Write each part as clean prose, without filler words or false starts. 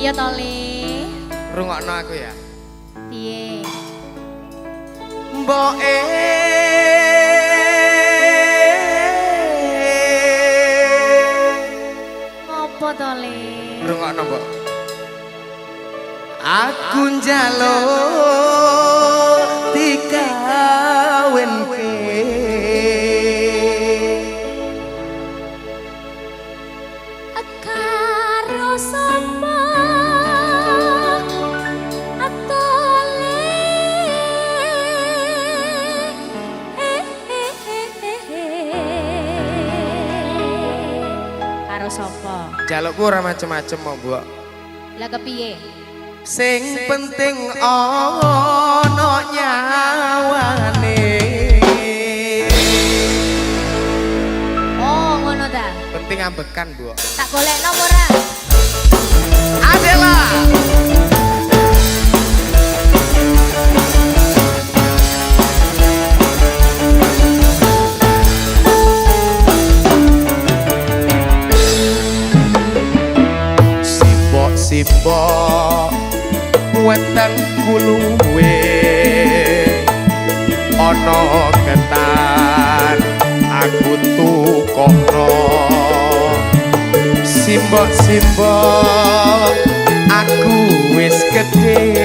Iya tole. Rungokno aku ya. Piye? Mboke Ngopo tole? rungokno mbok. Aku njaluk dikawinke Karo sapa atole Karo sapa? jalukku ora macem-macem mau mbok. Lah kepiye? Sing penting ana nyawane. Oh, ngono ta. Penting ambekan, Mbok. Tak golekno apa ora? Adela. Sibok wetan kuluwe ana ketan aku tukono simbok aku wis gedhe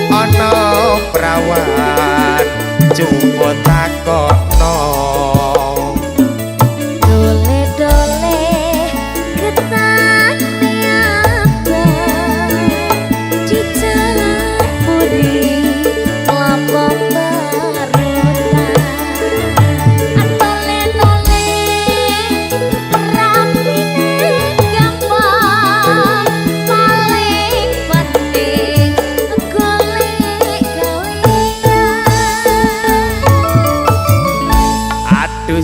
ana prawan coba takokno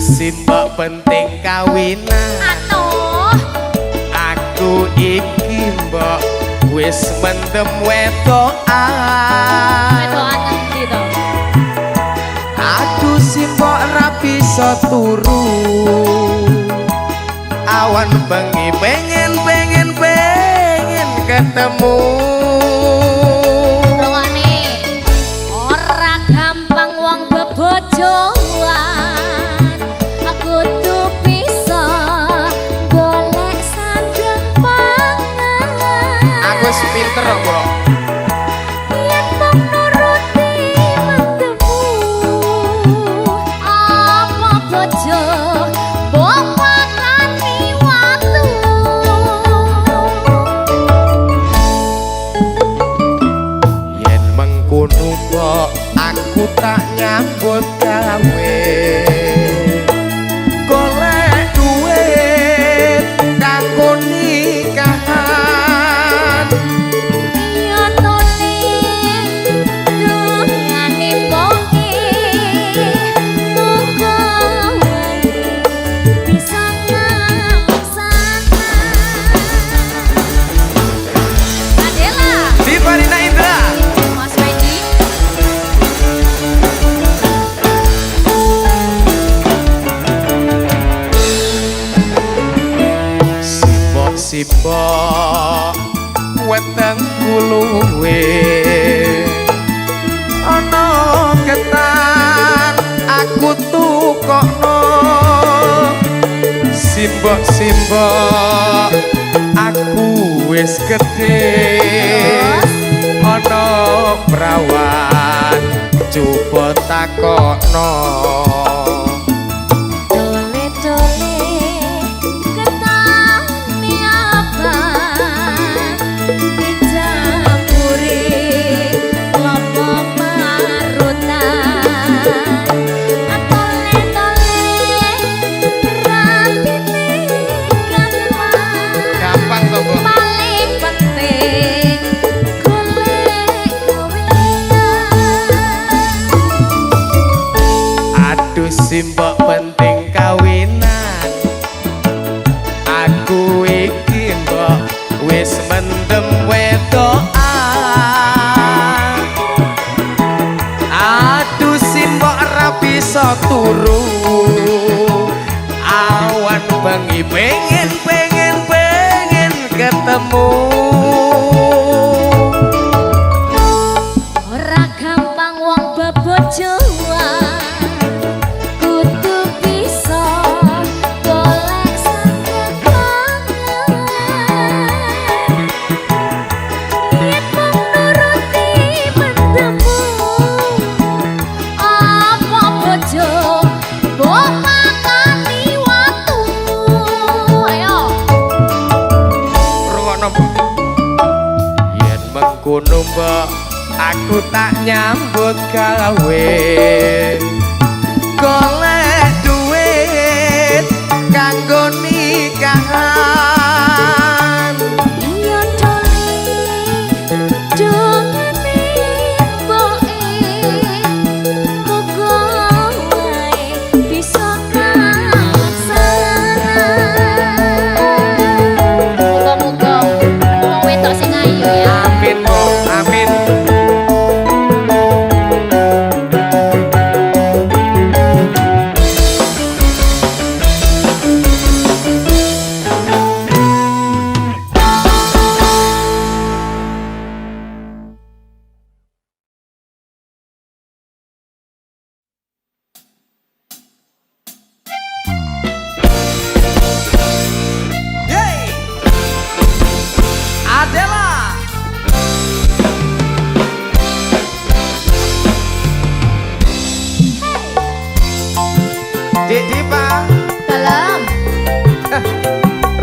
simbok penting kawinan. Atuh. Aku iki mbok wis mendem wedokan. Wedokan endi to? Aduh simbok ra bisa turu. Awan bengi pengen ketemu. Rungokne. Ora gampang wong bebojoan. Pinter kok. Yen mung nuruti mendemu apa bojo mbok makani watu. Yen mengkono mbok aku tak nyambut gawe. Golek duit kanggo nikahan. Sibok weteng kuluwe ana ketan aku tukokno simbok aku wis gedhe ana prawan coba takokno simbok penting kawinan. Aku iki mbok wis mendem wedokan. Aduh simbok ra bisa turu. Awan bengi pengen ketemu. Ora gampang wong bebojoan kudu bisa golek saketangan yen mung nuruti mendemu apa bojo mbok makani watu ayo Rungokno Mbok. Yen mengkono Mbok, aku tak nyambut gawe. Golek duit kanggo nikahan. iya dole dongane mboke muga wae bisa kalaksana muga-muga wong wedok sing ayu ya Amin Mbok, amin. Yeay! Adela. Dik Dipa, dalam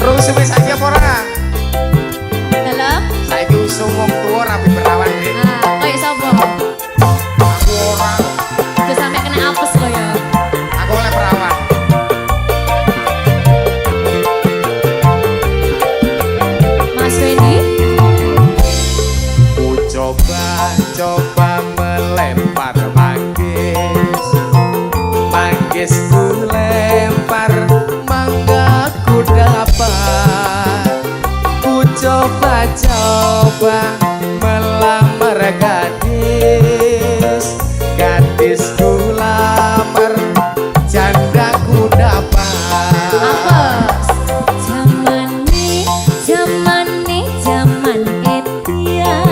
rusuh wis saiki apa ora? dalam Saiki usum wong tuwa rapi berawan Dik. kayak sapa Aku ora, udah sampe kena apes kaya aku oleh perawan. Mas Wendy Ku coba melempar manggis. Manggis ku lempar, mangga ku dapat. Ku coba melamar gadis. Gadis ku lamar, janda ku dapat. apes zamane zaman edian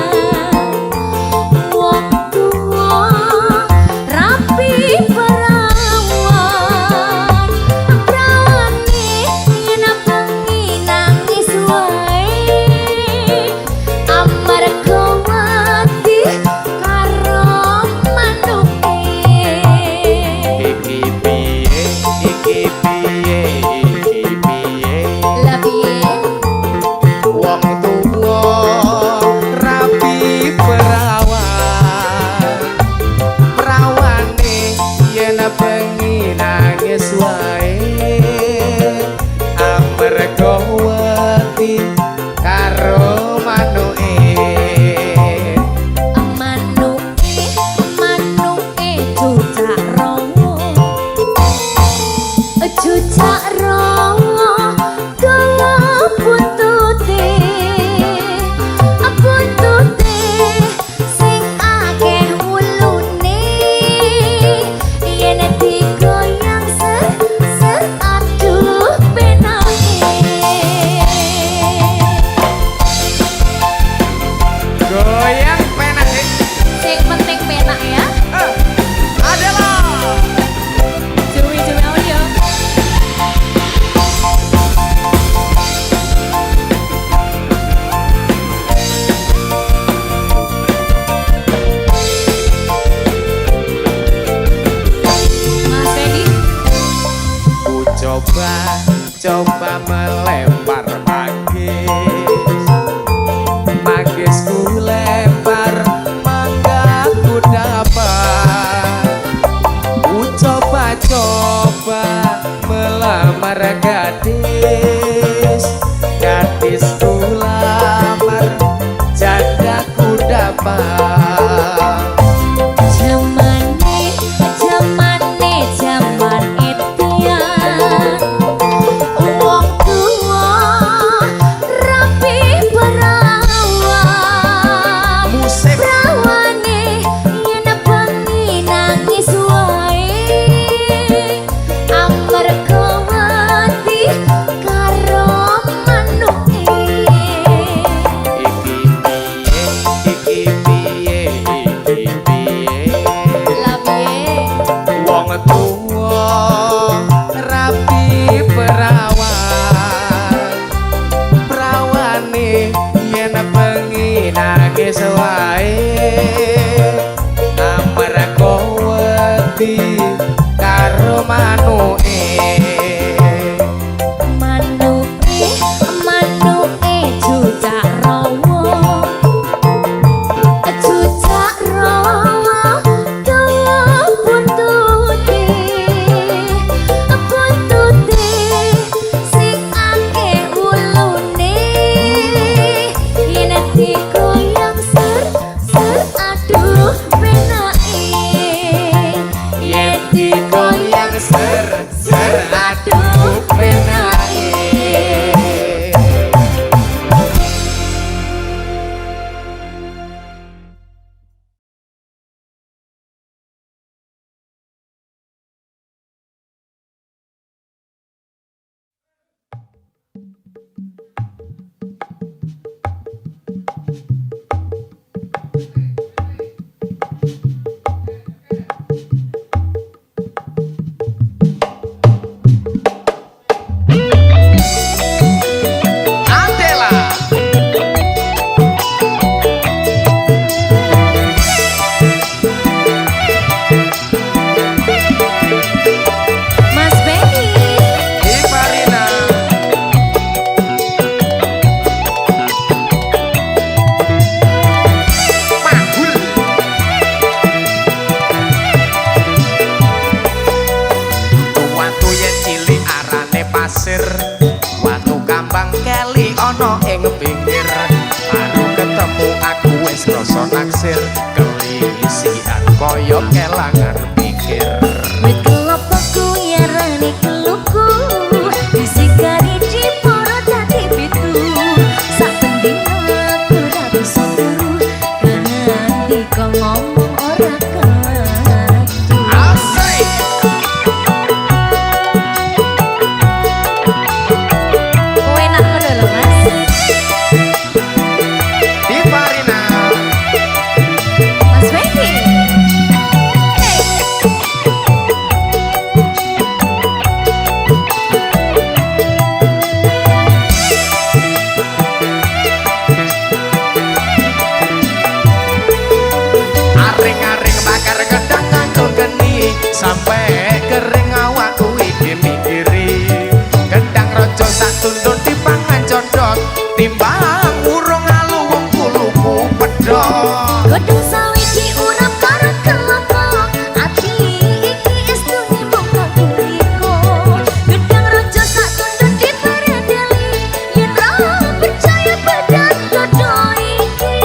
wong tuwa rapi perawan prawane yen bengi nangis wae amarga wedi karo manuke Iki piye, iki piye, iki piye. lah piye Wong tuwa rapi perawan. Perawane yen bengi nangis wae. Amarga wedi karo manuke. manuke cucak rowo cucak rowo dawa buntute sing akeh wulune yen digoyang ser aduh penake Goyang penak Dik. sing penting penak ya Adela. Joey audio Mas Wendy Ku coba melempar manggis. Manggis ku lempar, mangga ku dapat. Ku coba melamar gadis. Gadis ku lamar, janda ku dapat. Zamane zaman edian wong tuwa wis wae amarga wedi karo manuke jujak rawa dawa buntute sing akeh ulune yen digoyang ser aduh penake yen digoyang ser aduh penake. Watu kambang keli ana ing pinggir baru ketemu aku wis rasa naksir kelisian kaya kelangan pikir wit kelapa kuyarane keluku disikari diporo dadi pitu sak pending aku ra bisa turu nganti kok ngomong ora katu asik sampai kering awakku iki mikiri gedang raja sak tundun dipangan condot timbang urung alu wong kuluku pedhot godhong sawi diurap karo kelapa ati iki estune mung kakuriku gedang raja sak tundun diparedeli yen ra percaya badan godho iki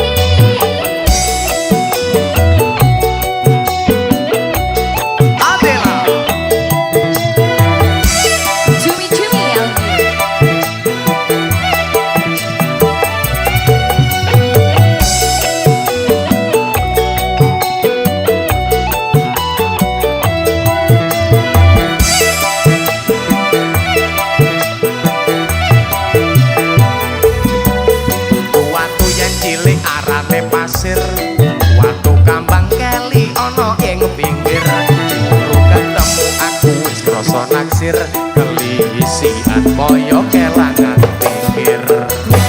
watu kambang keli ana ing pinggir baru ketemu aku wis krasa naksir kelisian kaya kelangan pikir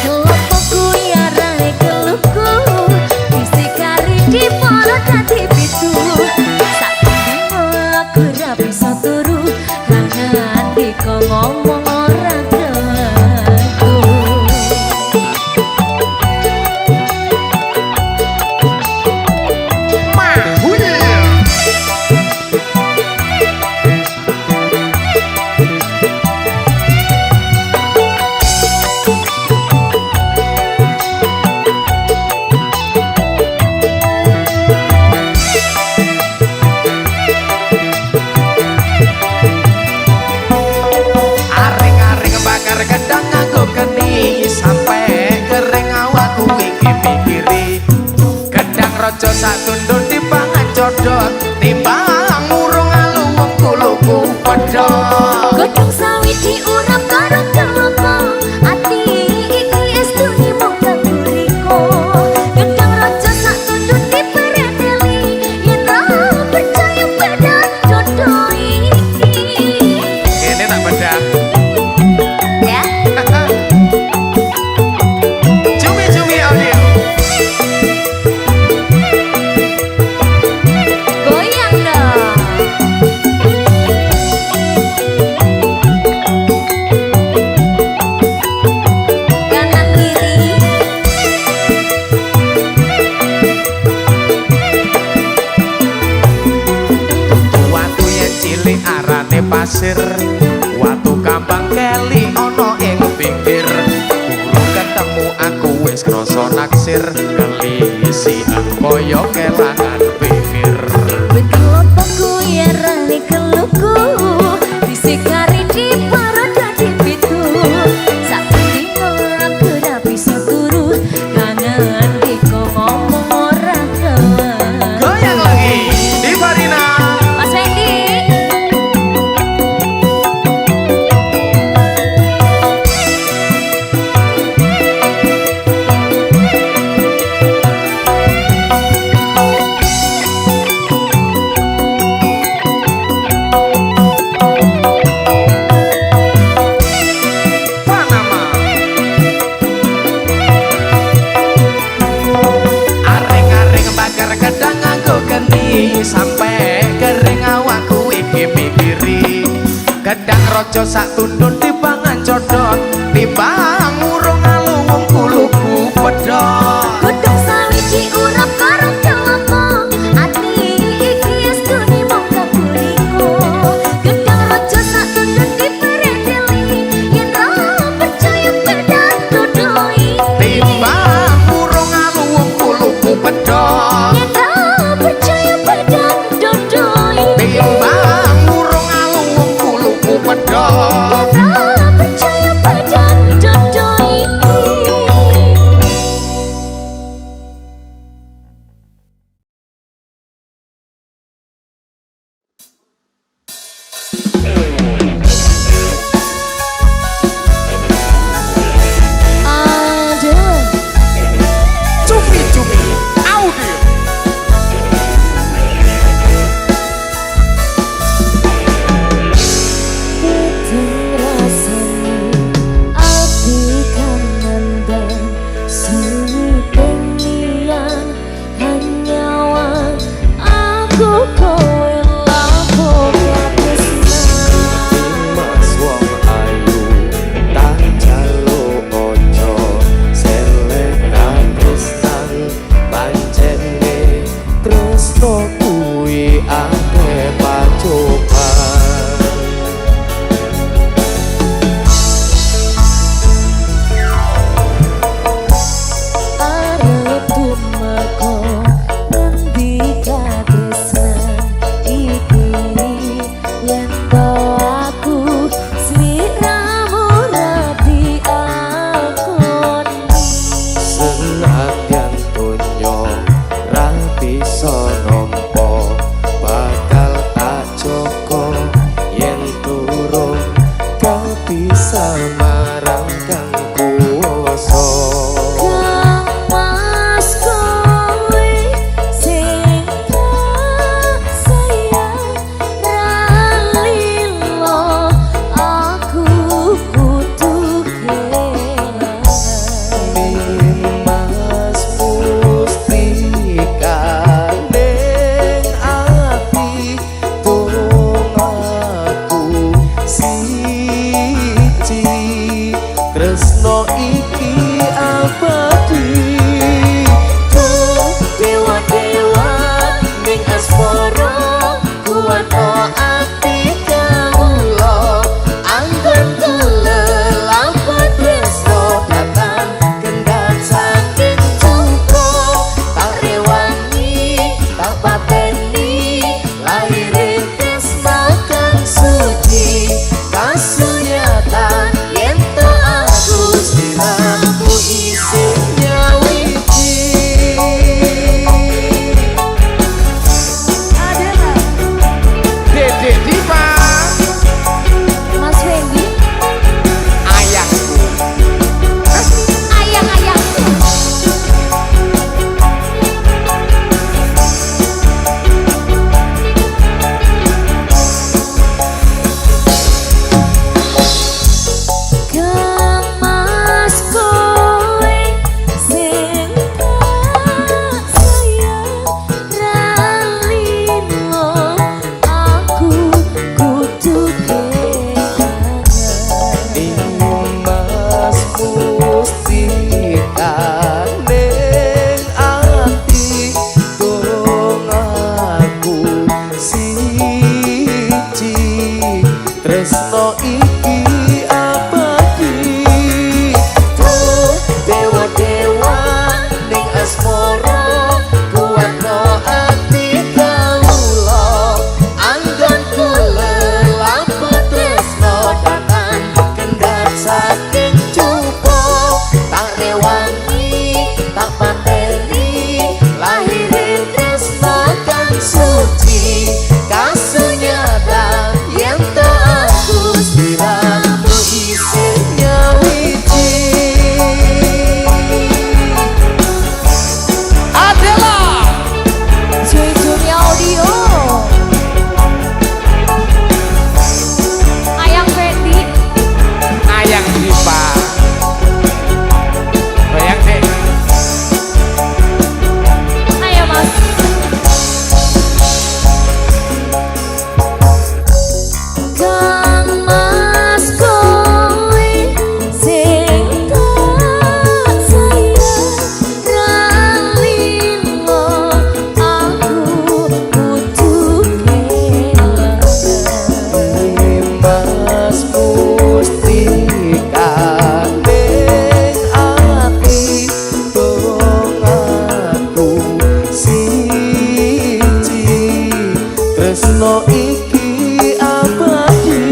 kelapa kuyarane keluku disikari diporo dadi pitu sak pending aku ra bisa turu nganti kok ngomong ora katu raja sak tundun dipangan codot timbang urung alu wong kuluku pedhot godhong sawi diurap karo kelapa ati iki estune mung kakuriku gedang raja sak tundun diparedeli yen ra percaya badan godho iki kene tak bedah ya cumi-cumi audio rasa naksir kelisian kaya kelangan pikir. Betul apa ku ya rani keluku disikari di para dadi pitu sak dino aku dah bisa turu kangen diko ngomong ora kewan. Goyang lagi di Farina. Mas Fendi Panama. Aring-aring bakar gedang nganggo geni sampai kering awakku iki mikiri. Gedang raja sak tundun dipangan codot timbang urung alu wong kuluku pedhot. Godhong sawiji urap karo kelapa ati iki estune mung kakuliku gedang raja sak tundun diperedeli yen ra percaya pedang dodoi Timbang urung alu wong kuluku pedhot. yen ra percaya pedang dodoi Timbang urung alu wong kuluku pedhot. yen ra asmara kuatno ati kawula anggonku lelaku tresno datang kendhat saking cupa tak rewangi tak pateni lahirin tresno kang suci kasunyata yen to aku sliramu isih nyawiji Adela Jujurnya audio Ayang Fendi ayang Dipa bayang deh Ayo mas Kang mas kowe sing tak sayang Ralino aku kudu kelangan Mas mustika ning ati dong aku siji tresno iki abadi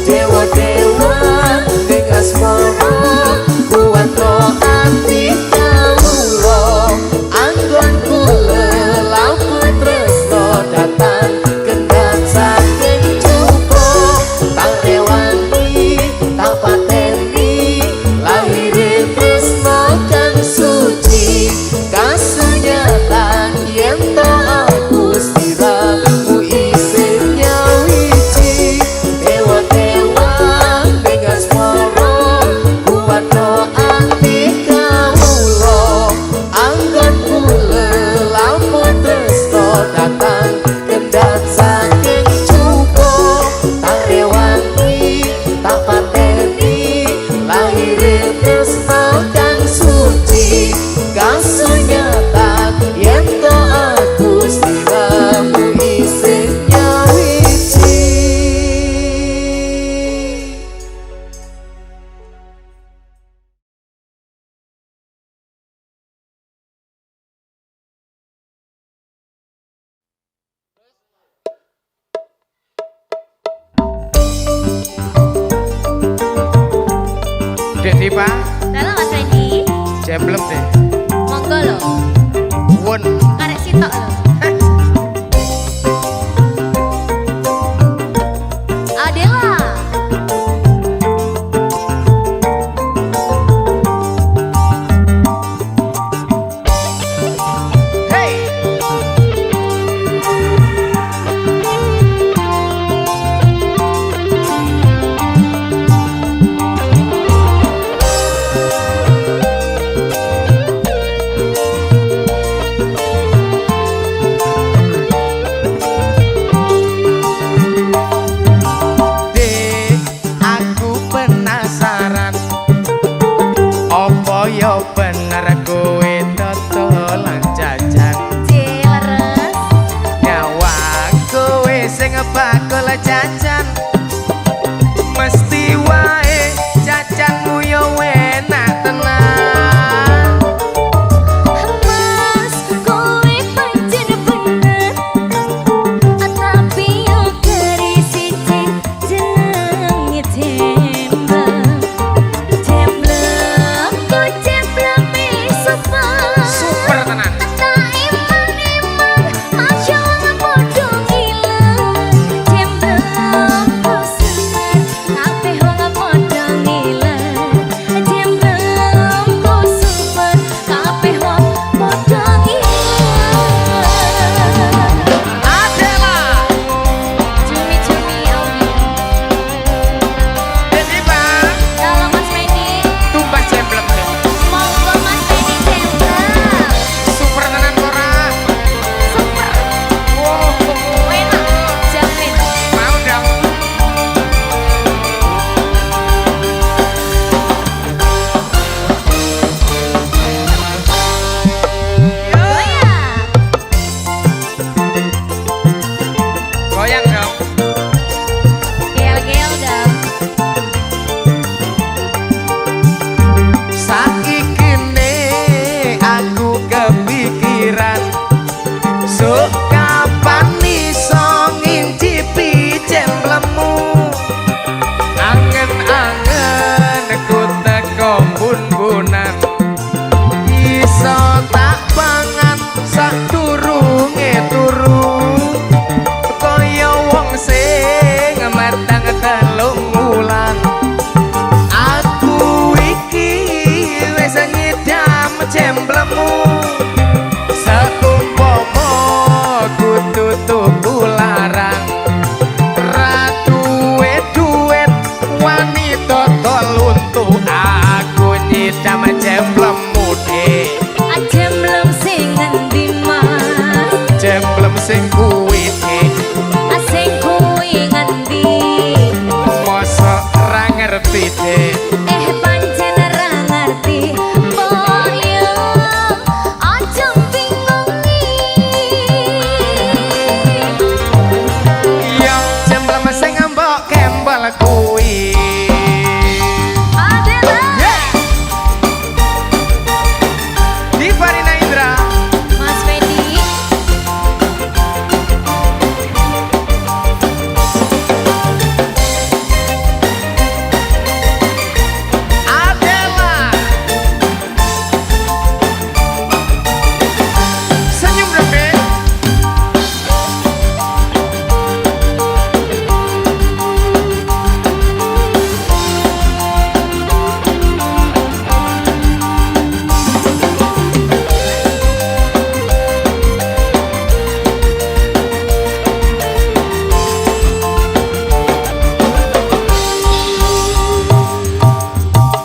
dewa-dewa ning asmara kuatno ati kawula anggonku lelaku tresno datang kendhat saking cupa tak rewangi tak pateni lahirin tresno kang suci kasunyatan yen to aku sliramu isih nyawiji dewa-dewa ning asmara kuatno ati kawula anggonku lelaku tresno datang kendhat saking cupa tak rewangi tak pateni lahirin tresno kang suci kasunyatan yen to aku sliramu isih nyawiji Dek Dipa, Dalam mas Fendi jeblem deh. Monggo lho Won. Arek sitok lho Adela Hey. Dek, aku penasaran opo yo bener kowe dodolan jajan Cileres nyawa kowe sing bakul jajan mesti wae jajanmu yo enak tenan Mas kowe pancen bener Tapi yo kerisi jenenge Dembleng Dembleng ku dembleng bun-bunan iso tak pangan sadurunge turu kaya wong sing matang telung wulan aku iki wis ngidam jemblemu seumpama kudu tuku larang ratu duit wanita toluntu aku nyidam jemblemu dek Jemblem sing ngendi mas jemblem sing kuwi dek sing kuwi ngendi mosok ra ngerti dek pancen ra ngerti boyo aja bingungi yo jemblem sing mbok kembal kuwi Adela di Farina Indra Mas Fedi Adela senyum dong dek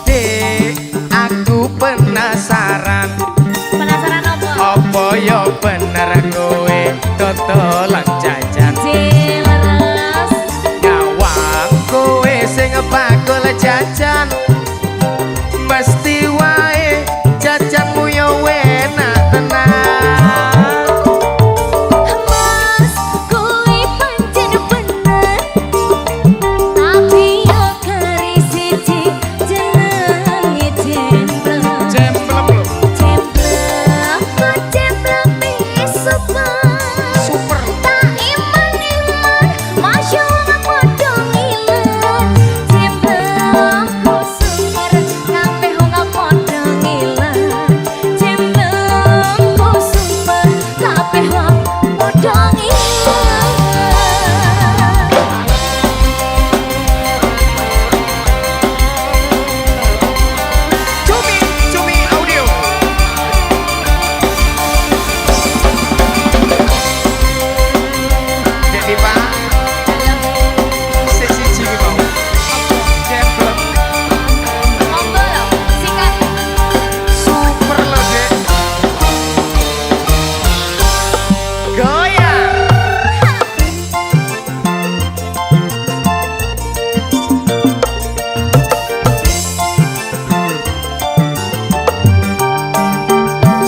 dek aku penasaran penasaran apa apa ya bener kowe totolan jajan jelas gawang kowe sing bakul jajan mesti wae jajanmu ya enak tenan Mas, kuwi pancen bener tapi yo kari siji jenenge jemblem jemblem lho jemblem super super tak iman masya Allah padha ngiler jemblem super kabeh wong padha ngiler jemblem super kabeh wong padha ngiler cumi cumi audio jadi pak sesi cimi mau jemblem monggo lho sikat super loh dek goyang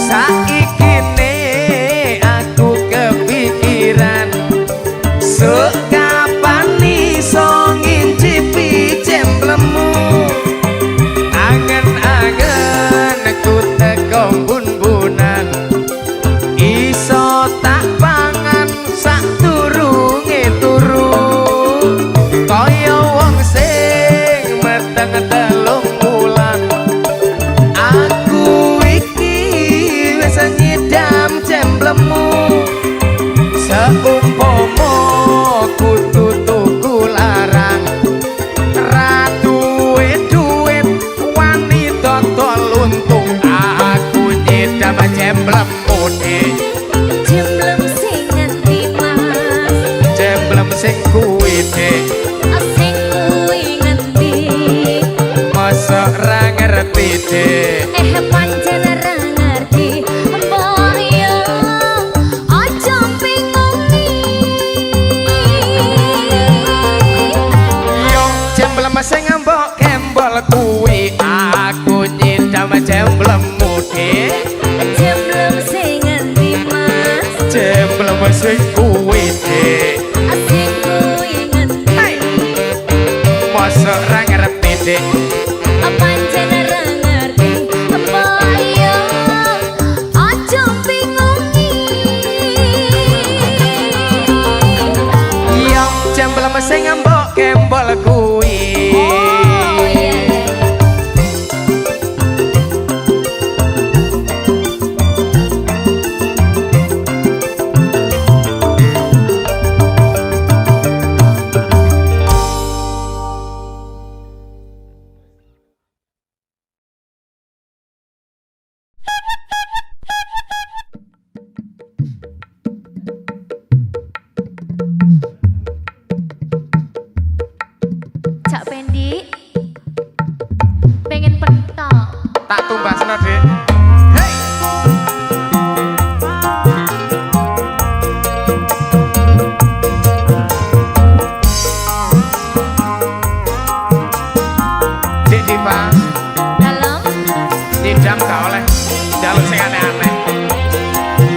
saiki ne aku kepikiran kapan iso ngincipi jemblemu angen-angen aku teko bun-bunan iso tak pangan sadurunge turu kaya wong sing meteng telung wulan aku iki wis ngidam jemblemu seumpama kudu tuku larang ratu duit wanita toluntung aku nyidam jemblemu dek jemblem sing ngendi mas jemblem sing kuwi dek sing kuwi ngendi mosok ra ngerti dek pancen ra ngerti boyo aja bingungi yo jemblem sing mbok kembal kuwi aku nyidam jemblemu dek jemblem sing ngendi mas jemblem sing kuwi dek sing kuwi ngendi hey. Mosok ra ngerti dek pancen ra ngerti boyo aja bingungi yo jemblem sing mbok kembal kuwi Ana Dik. Hey. Dik Diva. Dalam Didam gak oleh jaluk sing aneh-aneh.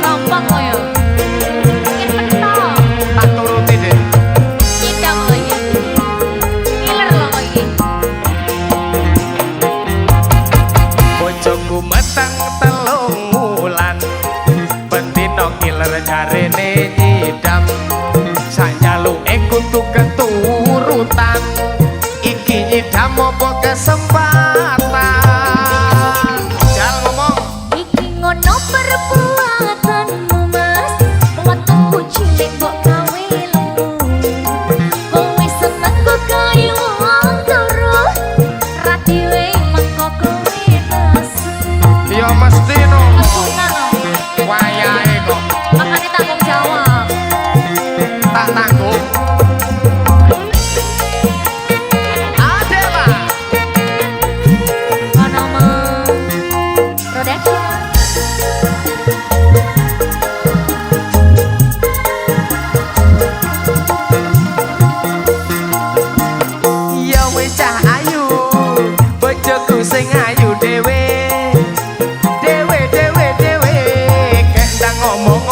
gampang kok ya. Ingin mentok. Tak turuti Dik. Nyidam kok iki. Ngiler loh kok iki. Bojoku meteng telung wulan. Bendino ngiler jarene nyidam. Sak jaluke kudu keturutan. Iki nyidam apa kesempatan? Jal ngomong. Iki ngono perbuatanmu mas. Waktuku cilik kok gawe lemu. Kowe seneng kok kayu wong turu. Radiwe mengko kowe nesu. Ya mesti no. Kesungan loh. Wayahe kok Makanya tanggung jawab. tak tanggung. Adela. Ono mah production. Ya wis cah ayu, bojoku sing ayu dhewe. Dhewe dhewe dhewe, kek ndang ngomong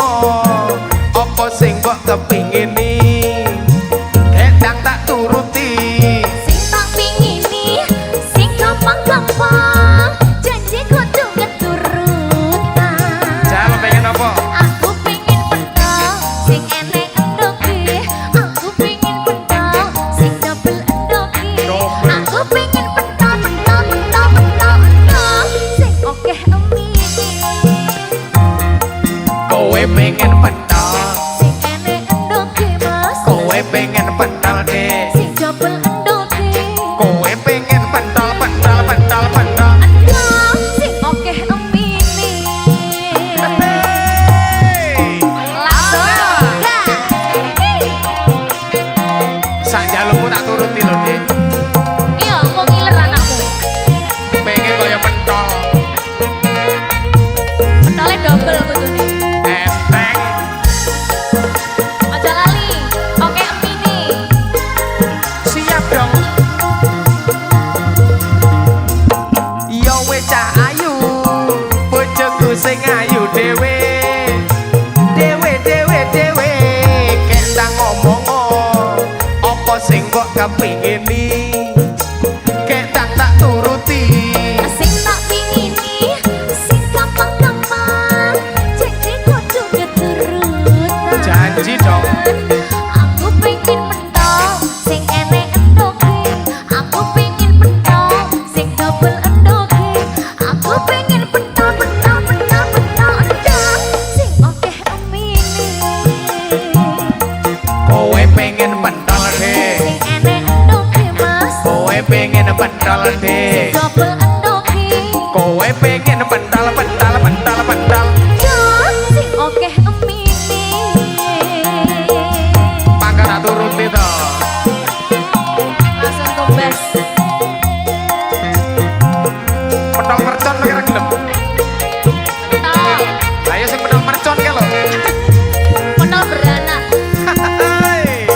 apa sing mbok kepingini. Kek ndang tak turuti. Sing tak pingini, sing gampang-gampang. Janji kudu keturutan. Jal pengen apa? Aku pingin pentol, sing enek endoke. Aku pingin pentol, sing double endoke. Aku pingin pentol, pentol, pentol, pentol, pentol, sing okeh emini. Kowe pengen pentol, Sing enek endoke mas, kowe pengen pentol deh. sing double endoke. Kowe pengen pentol pentol pentol pentol. Endok, sing okeh emini. Hey. Langsung gas. Sak jalukmu tak turuti lho, Dik. Iya, mau ngiler anakmu. Pengen kaya pentol. Pentolnya double kudune. Enteng. Aja lali, oke emini. Siap dong. Yo wis cah ayu, bojoku sing ayu dhewe. Dhewe dhewe dhewe, kek ndang ngomong apa sing mbok kepingini. Kek ndang tak turuti. Sing tak pingini, sing gampang-gampang. Janji kudu keturutan. Janji dong. Aku pengen pentol, sing enek endoke. Aku pengen pentol, sing double endoke. Aku pengen pentol, pentol, pentol, pentol, endok, sing okeh emini. Kowe pengen pentol deh. Sing enek endoke mas, Kowe pengen pentol deh. double endoke. Kowe pengen pentol pentol pentol pentol. Endok, sing okeh emini. Mangga tak turuti to. Langsung tumbas. Pentol mercon kira gelem. Pentol, Ayo sing pentol mercon ke lho. pentol beranak. Hai.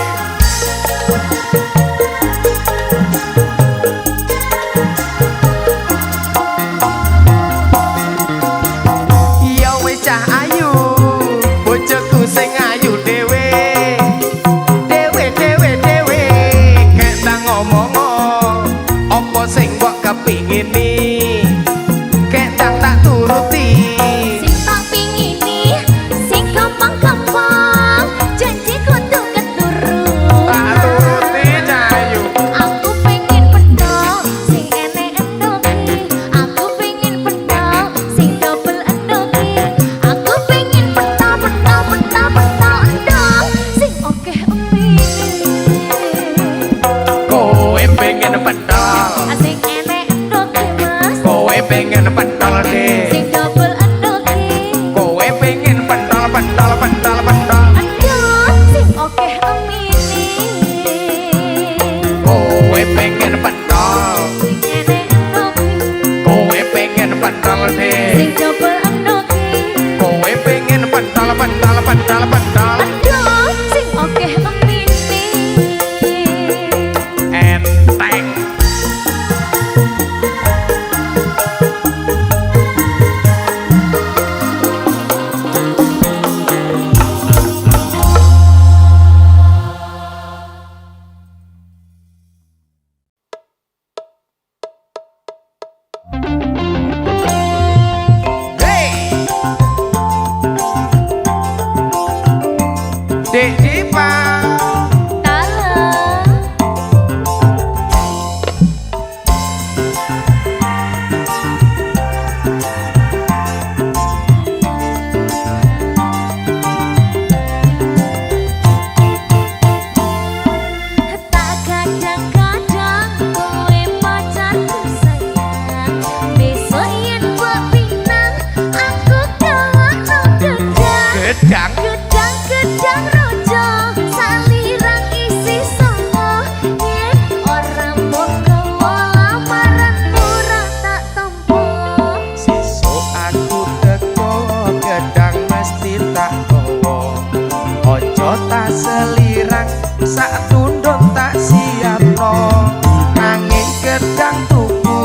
Sing double enoke. Kowe pengen pentol pentol pentol pentol. Aduh, sing akeh emine. Enteng. Dek Dipa Tala. Tak kadang-kadang kowe pacarku sayang. Besok yen mbok pinang aku gawakno gedang. gedang. Gedang-gedang rojo salirang isi songo. Yen ora moko lamaran ora tak tampa. Sesuk aku teko gedang mesti tak gowo. Ojo tak selirang sak tunduk tak siapno. Nanging gedang tuku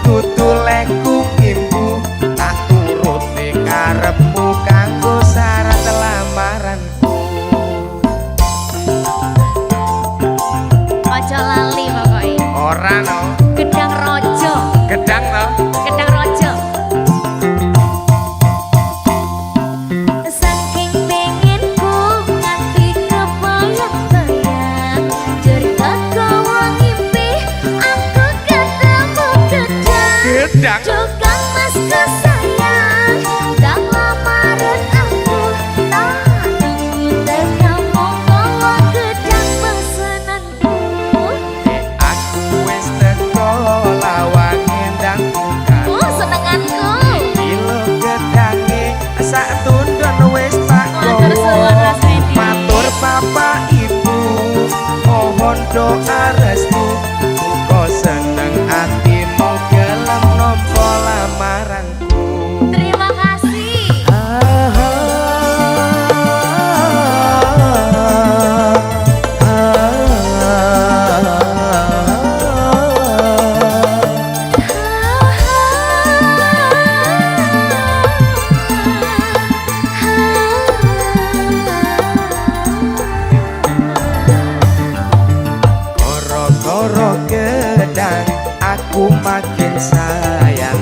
dudu leku imbu. Tak turuti karepmu kanggo syarat lamaranku. Ojo lali pokoke. Ora no, Gedang rojo, gedang no. gedang rojo. Saking pengenku nganti kebayang-bayang. Cerita kowe ngimpi aku ketemu gedang. Gedang. Tukang mas kesayang, tak lamaran aku. Tak nunggu tekamu bawa gedang pesenanku. Aku wis teko lawang endang bukan. Senenganku. Kilo gedange sak tundun wis tak Matur suwun, Mas Fendi. Matur Bapak Ibu mohon doa restu. Muga seneng atimu gelem nampa lamaranku. Terima kasih. Koro-koro gedang aku makin sayang.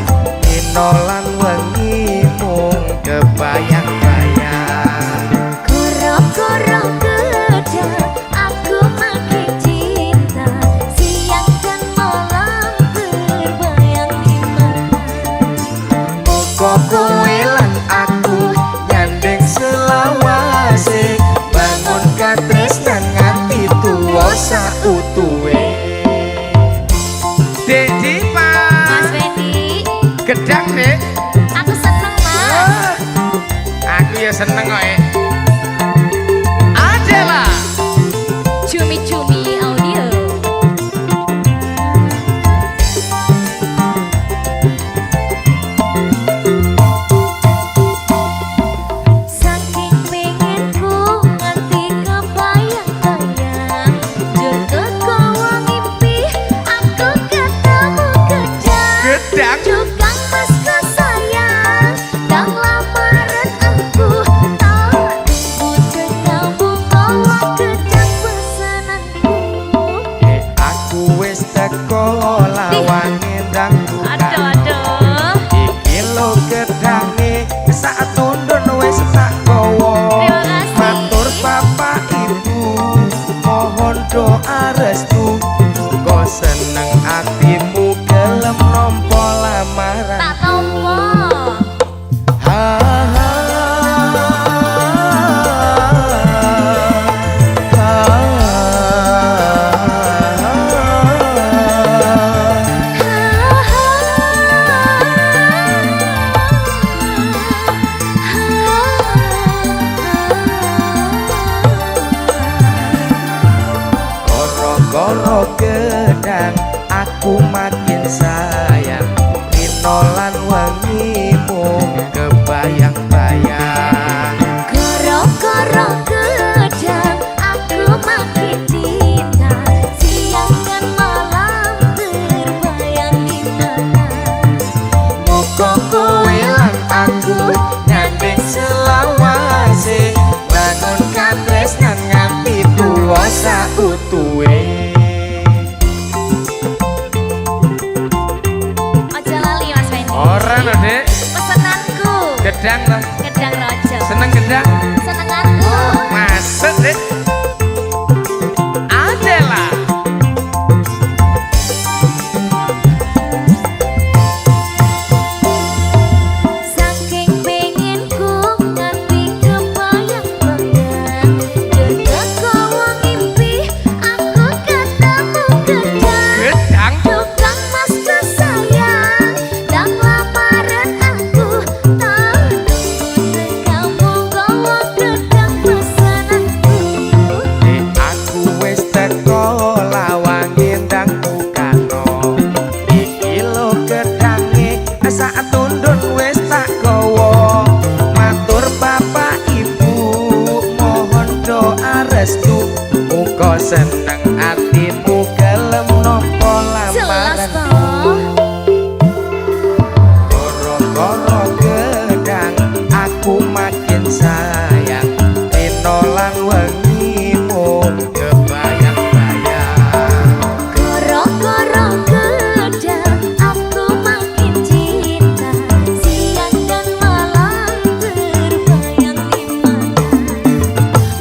Inolan wengi mung kebayang-bayang. Koro-koro gedang, aku makin cinta. Siang dan malam terbayang di mata. Muga kowe lan aku nyanding selawase. Bangun katresnan nganti tuwa sautuhe. Dek Dipa Mas Fendi, gedang dek. aku seneng Mas. Aku ya seneng kok. Adela Cumi-cumi audio. Saking pengenku nganti kebayang-bayang. Jur kowe ngimpi aku ketemu gedang. gedang. Tukang mas kesayang, tak lamaran aku. Tak Dek? Pesenanku. Gedang lah. Gedang rojo. Seneng gedang? Seneng aku. Masuk, Dek. Adela. Saking penginku nganti kebayang-bayang, gedang kowo ngimpi aku ketemu gedang. Gedang? Tukang mas kesayang dan lamaran aku tak nunggu kamu bawa gedang pesananku. Dek aku wis teko lawange ndang bukano. Iki lho gedange sak tundun wis tak gawa. Matur bapak ibu mohon doa restu. Muga seneng atimu gelem nampa Jelas lamaran. toh. Koro-koro gedang aku makin sayang. Dino lan wengimu kebayang-bayang. Goro-goro gedang aku makin cinta, siang dan malam terbayang di mana.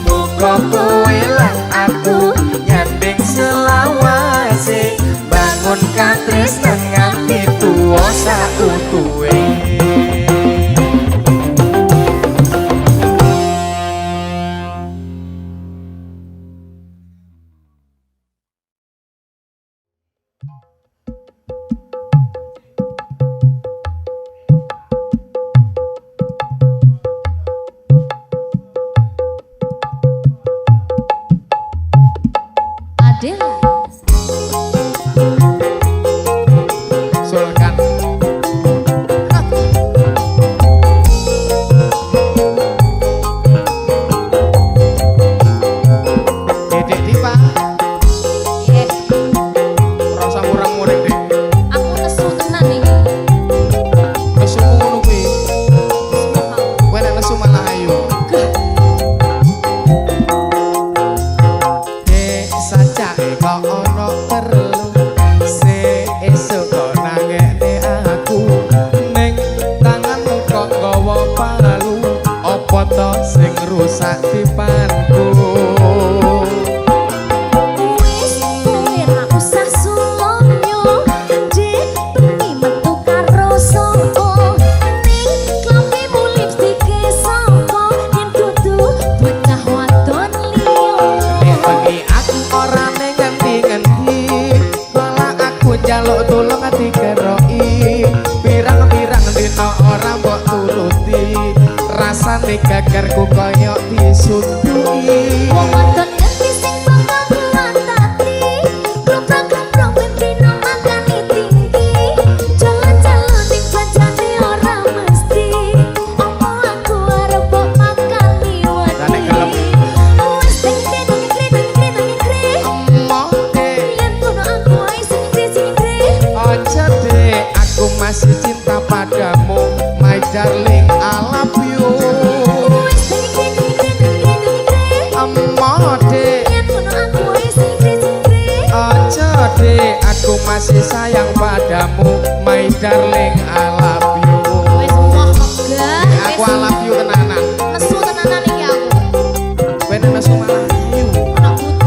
Muga kowe lan aku nyanding selawase, bangun katresnan nganti tuwa sautuhe. Adela. Sulkan Dedek Diva Eh, rasa murang-muring dek. aku nesu tenan iki. Nesumu ngono kuwi. Kowe nek nesu malah ayu. Sajak kok ono perlu esuk kok nangekne aku ning tanganmu kok nggawa palu apa to sing rusak dipanku. Wis kowe ra usah sulonyo, Dek, bengi metu karo sapa. Ning klambimu lipstike sapa, yen kudu bocah wadon liya. Bengi aku ora ning ngendi-ngendi, malah aku njaluk tulung dikeroki. Pirang-pirang dina ora mbok turuti, rasane gagarku koyo disuntuki. Wong wadon ngendi sing bakal kuwatati, klomprong-klomprong ben dina makani tinggi. Jalan-jalan ning pancane ora mesti, apa aku arep mbok makan Lah nek gelem. liwati. Wis nyekre, Emoh dek, yen kono aku ae sing nyekre. ojo dek, aku masih cinta padamu, my darling, I love you. Wis nyekre, Emoh dek, yen kono aku ae sing nyekre. ojo dek, aku masih sayang padamu, my darling, I love you. Wis moh megah, Aku I love you tenanan. nesu tenanan iki aku. Kowe nek nesu malah ayu.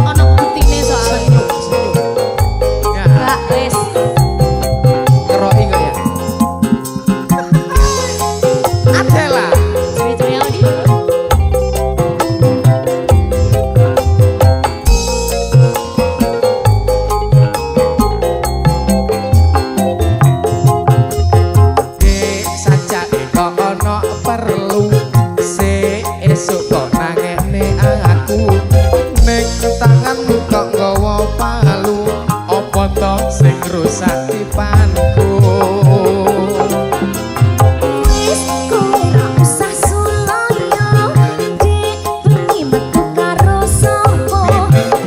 Ono butine soalnya. Senyum, senyum. Ya, Gak wis. keroki kok ya. Adela. Ciri-ciri Audi. Sajak kok ono perlu esuk kok nangekne aku ning tanganmu kok nggawa palu apa to sing rusak dipanku. Wis kowe ra usah sulaya, Dek, bengi metu karo sapa.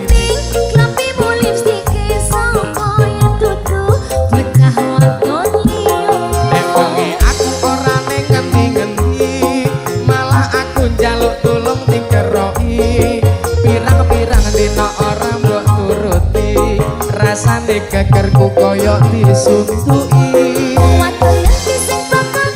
Ning klambimu lipstike sapa, yen dudu bocah wadon liya. Nek bengi aku ora ning ngendi-ngendi, malah aku njaluk tulung dikeroki. Pirang-pirang dina ora mbok turuti, rasane gegerku koyo disuntuki. Wadon ngendi sing bakal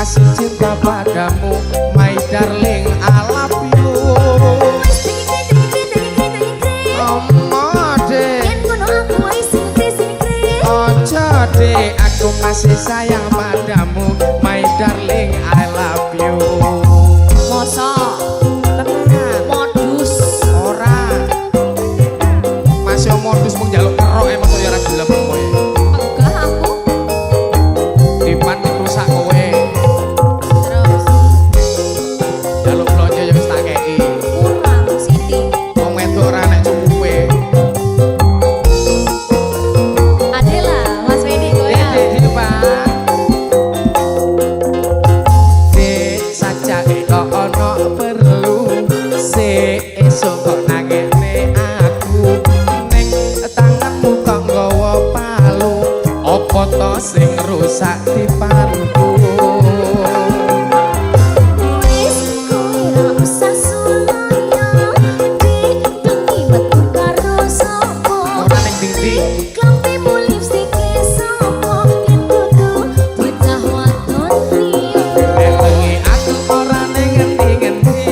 masih cinta padamu, my darling, I love you. Ojo dek, aku masih sayang padamu, my darling, I love you. Mosok Tenan modus ora masih modus mung njaluk kerok e mosok ya ora gelem kowe. enggak aku Dipan rusak kowe. terus Njaluk blonjo ya wis tak kei. kurang Siti Wong wedok ora nek cukupe. Adela Mas Wedi goyang Dek Pak. Dek saja kok ono perlu se esuk kok nangene aku ning tanganmu kok nggawa palu apa to sing rusak dipanku. wis kowe ora usah suloyo didengi metu karo sapa Ora ning ding-ding. klampimu lipstik sapa yen kudu bocah wadon liya Elengi aku ora ning ngendi-ngendi,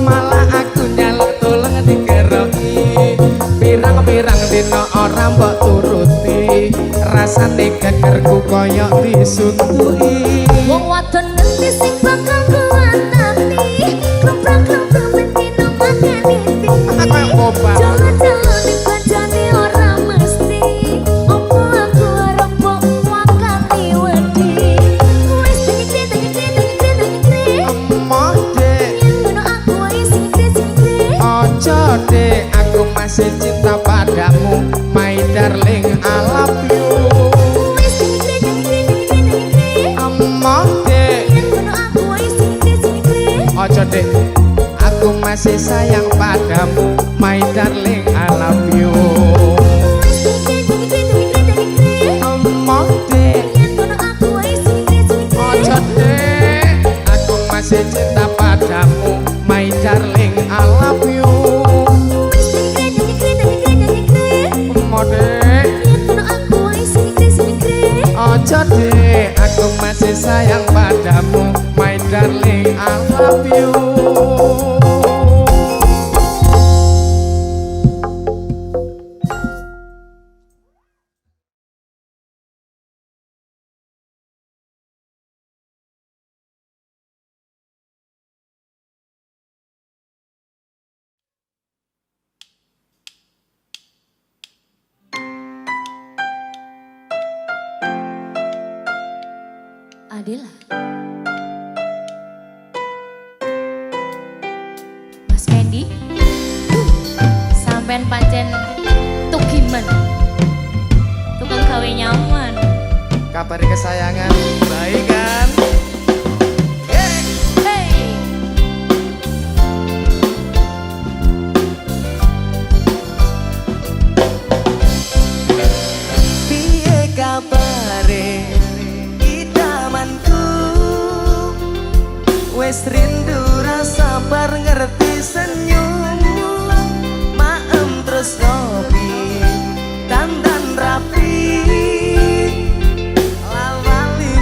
malah aku nyaluk tulung digeroki. Pirang-pirang dina ora mbok turuti, rasane gegerku koyo disuntuki. wong wadon ngerti sing bakal kuwatati klemprak-klemprak bendino makani Aku yang boba. jalan-jalan ning kancane ora mesti opo aku arep mbok wakati wedi wis dengit Emoh dek, yen ngono aku wae sing sing ojo dek, aku masih cinta padamu, my darling, I love you. wis dengit Emoh dek, yen ngono aku wae sing ojo dek, aku masih sayang padamu, my darling, I love you. Emoh dek, ojo dek, aku masih cinta padamu, my darling, I love you. Emoh dek, ojo dek, aku masih sayang padamu, my darling, I love you. Adela Mas Fendi sampean pancen tukiman tukang gawe nyaman Kabar kesayangan, baik kan? hey Piye kabare idamanku, wes rindu rasa sabar ngerti senyummu, maem terus ngopi dandan rapi, lawali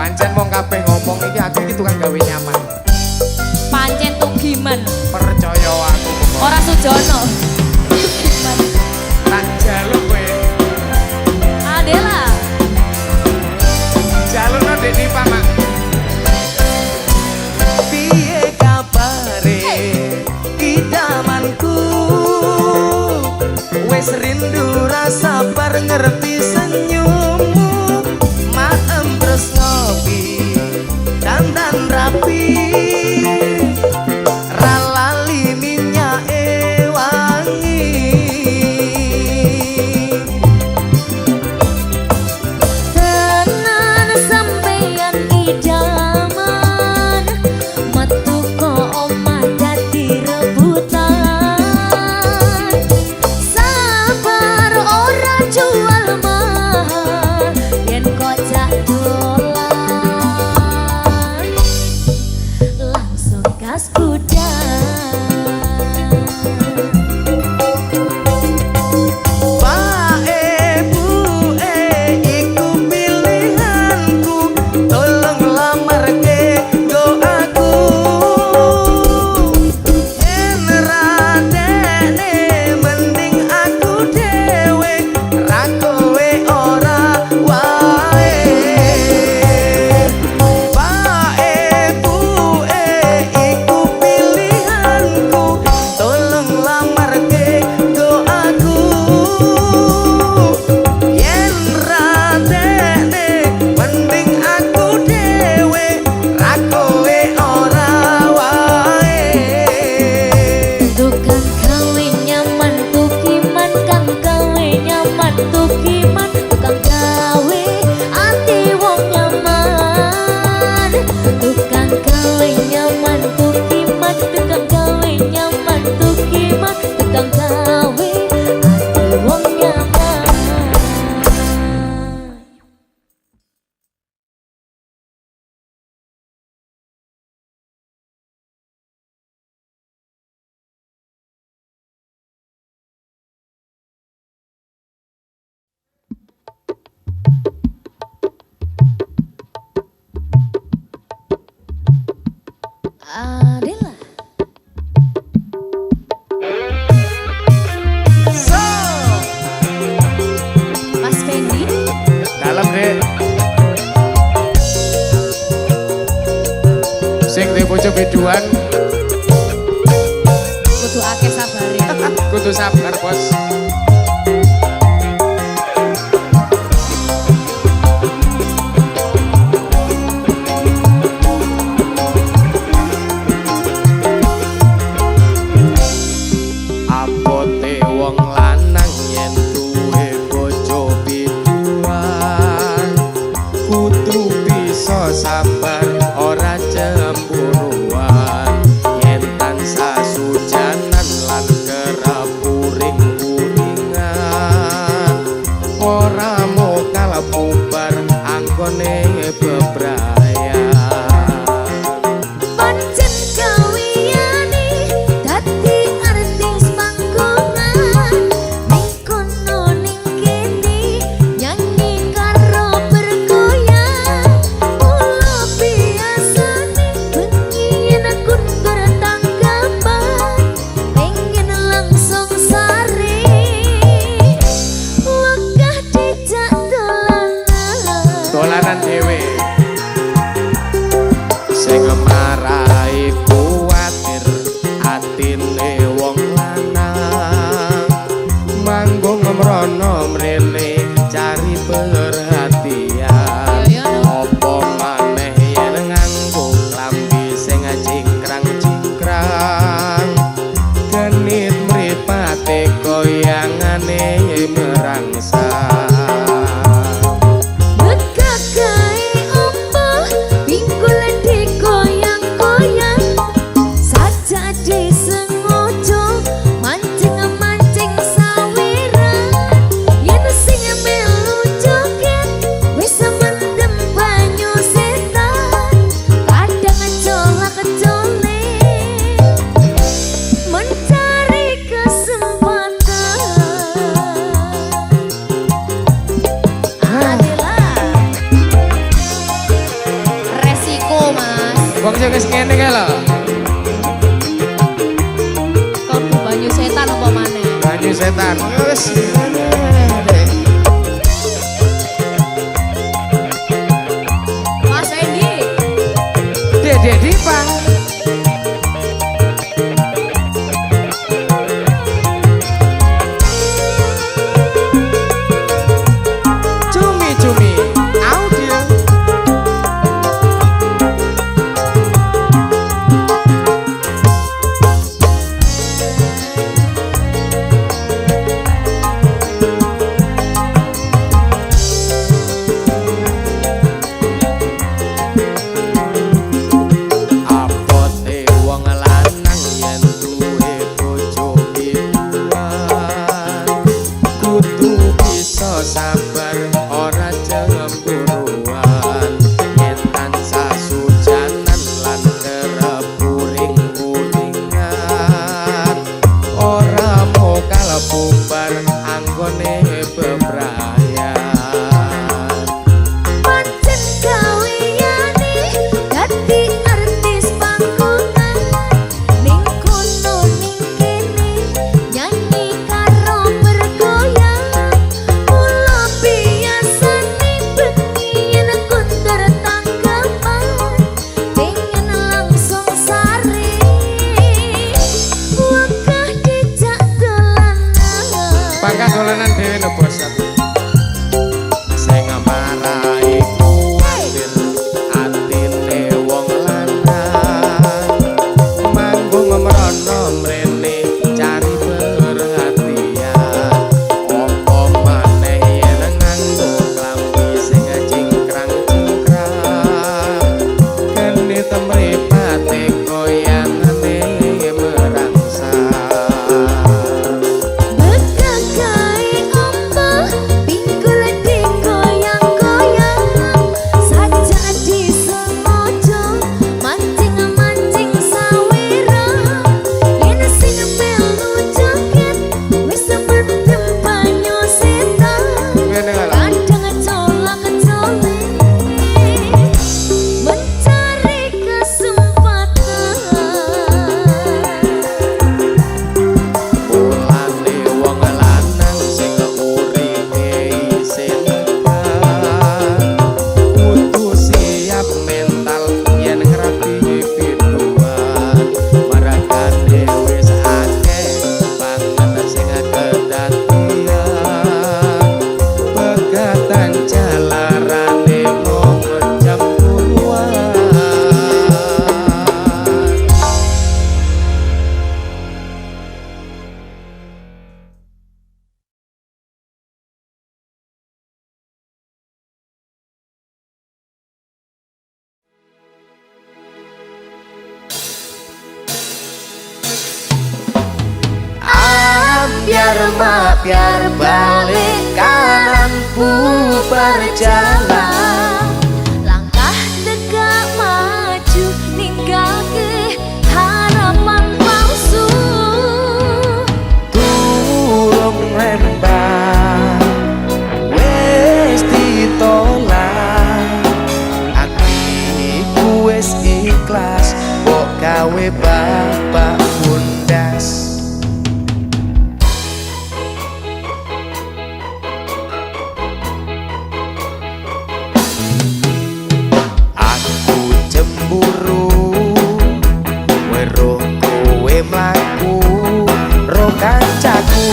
Pancen wong kabeh ngomong iki aku iki tukang gawe nyaman. Pancen Tugiman. Percaya aku pokoknya. Ora Sujono. Tugiman. Tak jaluk kowe. Adela. Jalukno Deni Pamak. Piye kabare idamanku? Wes rindu rasa bar ngerti senyummu. Maem terus ngopi dandan rapi. Ralali minyake wangi. Tenan sampeyan idaman. Metu kok omah dadi rebutan. Sabar ora jual mahal yen kocak dolan. Langsung gas kudan. Bae bue iku pilihanku. Tolong lamarke go aku. Yen radene mending aku dhewe. Ra kowe ora wae. Bae bue iku pilihanku. Tolong lamarke go aku. Yen radene mending aku dhewe. Ra kowe ora wae. Tukang gawe nyaman Tugiman, kang gawe nyaman Tugiman, tukang gawe ati wong nyaman. Tukang gawe nyaman Tugiman, tukang gawe nyaman Tugiman, tukang gawe ati wong nyaman. Adela. So, Mas Fendi. dalam deh. Sing di pojok biduan, Kudu akeh sabare. kudu sabar bos. Apote wong lanang yen duwe bojo biduan. Kudu bisa sabar ora cemburuan. Yen tansah sujanan lan kerep uring-uringan. Ora mokal bubar anggone bebrayan. Pancen kawiyane dadi artis panggongan. Ning kono ning kene nyanyi karo bergoyang. Mula biasane bengi yen aku bertanggapan, pengen langsung sare wegah dijak dolanan. Dolanan dhewe sing marai kuwatir atine wong lanang. Manggung mrono mrene cari perhatian. Apa maneh yen nganggo klambi sing cingkrang-cingkrang. Genit mripate koyangane merangsang. Bekakae Wong sing wis ngene kae lho. Kalbu banyu setan apa maneh? Banyu setan. Wis. Mas Endi. Dek Dipang. Cumi-cumi audio. Apote wong lanang yen duwe bojo pilihan kudu bisa sabar ora cemburuan yen tansah sujanan lan kerepuring-puringan ora mokal bubar anggone bebrayan. Pancen gaweyane dadi artis panggungan ning kono ning kene nyanyi karo bergoyang mula biasane bengi yen kondur tanggapan pengen langsung sare wakah dijak dolanan Pangkat dolanan dhewe no bos aku. Sing marai kuwatir atine wong lanang manggung mrono mrene cari perhatian apa maneh yen nganggo klambi sing cingkrang-cingkrang kene temripate goyangane merangsang. Begagai ombak pinggul digoyang-goyang saja disengaja mancing-mancing sawira yen sing melu joget wis mendem banyu setan Ngene lho. kadang colak-colek mencari kesempatan. Mulane wong lanang sing uripe isih lebar kudu siap mental yen ngrapi pinuan marakane wis akeh banget sing kedadian pegatan jalarane mung cemburuan. Biar balik kanan bubar jalan Langkah tegak maju ninggake harapan palsu turung lembah wis ditolak atiku wis ikhlas kok gawe bapak bundas. Aku cemburu weruh kowe mlaku ro kancaku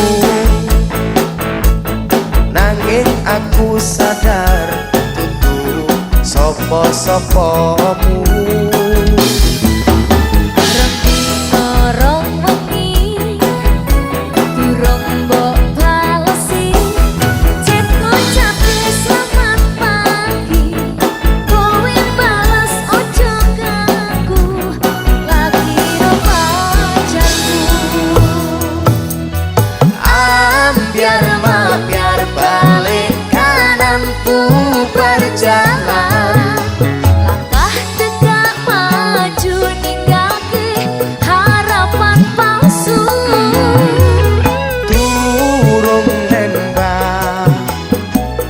nanging aku sadar tutu sapa-sapamu Rong wengi durung mbok balesi chat ngucape selamat pagi kowe balas ojo ganggu lagi ro pacarku biar balik kanan bubar jalan langkah tegak maju ninggake harapan palsu durung nembak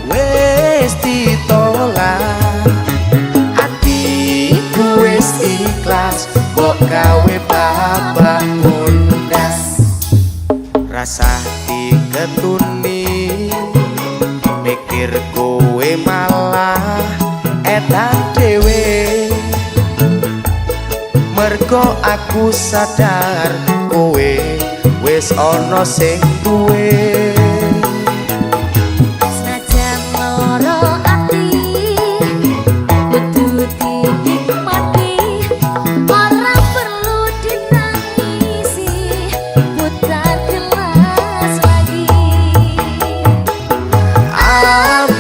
wis ditolak atiku wis ketuni mikir kowe malah edan dhewe mergo aku sadar kowe wis ana sing duwe Senajan loro ati kudu dinikmati ora perlu ditangisi putar gelas lagi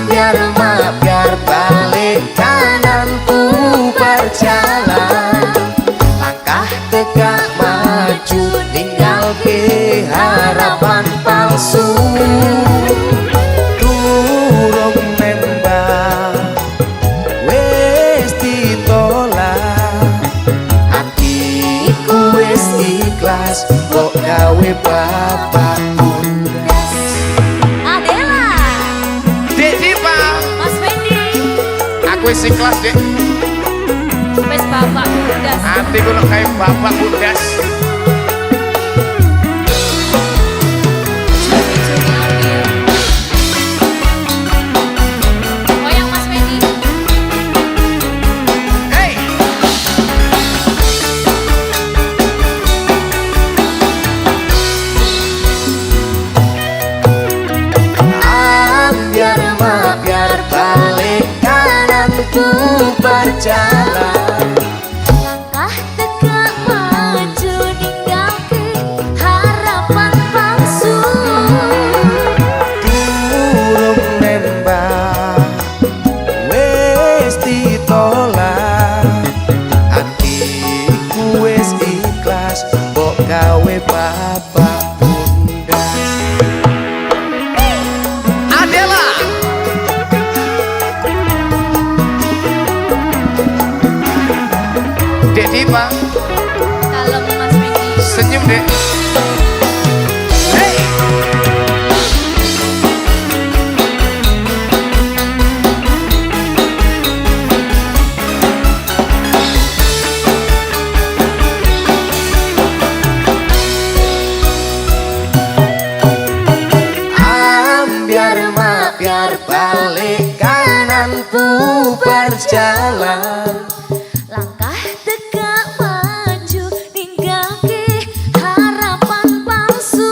biar balik kanan bubar jalan langkah tegak maju tinggal ke harapan palsu durung nembak wis ditolak atiku wis ikhlas kok gawe bapak bundas Adela Dek Dipa Mas Fendi aku wis ikhlas Dek wis bapak bundas atiku nek kayak bapak bundas Goyang Mas Fendi hey biar balik kanan bubar jalan langkah tegak maju ninggalke harapan palsu durung nembak wis ditolak atiku wis ikhlas mbok gawe bapak bundas Adela Dek Dipa kalem Mas Fendi senyum Dek hey biar balik kanan bubar jalan langkah tegak maju ninggalke harapan palsu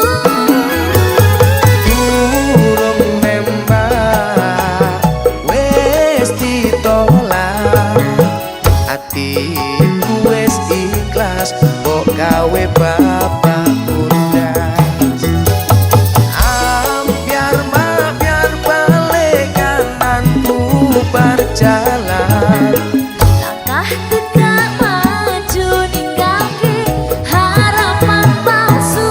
durung nembak wis ditolak atiku wis ikhlas kok gawe bapak bundas biar balik kanan bubar jalan langkah tegak maju ninggalke harapan palsu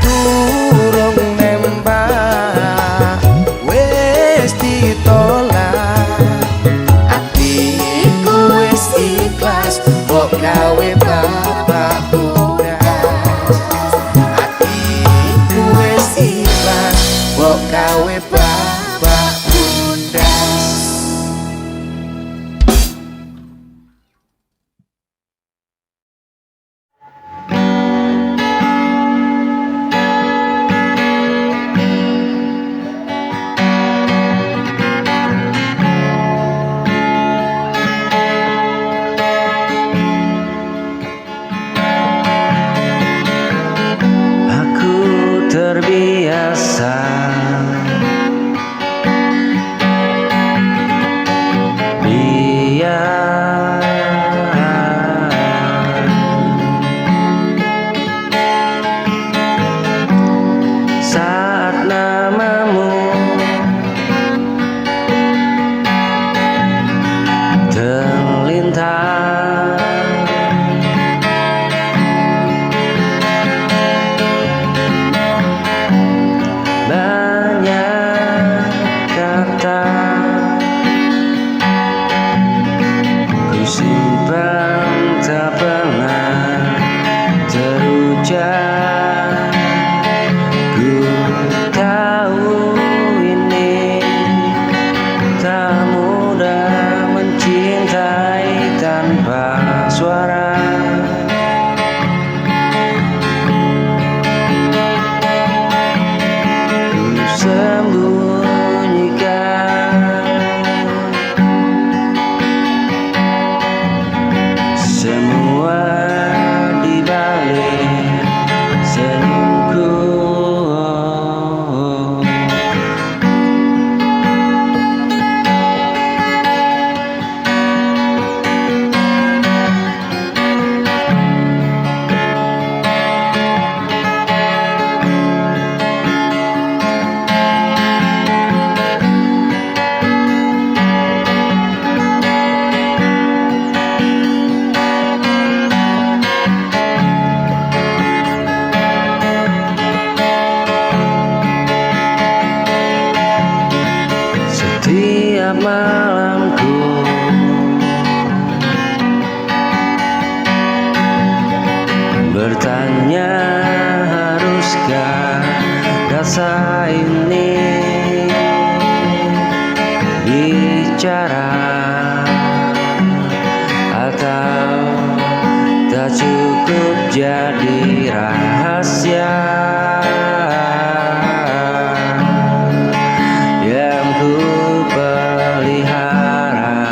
durung nembak wis ditolak atiku wis ikhlas kok gawe bapak setiap malamku. Bertanya, haruskah rasa ini bicara, atau tak cukup jadi rahasia yang ku pelihara.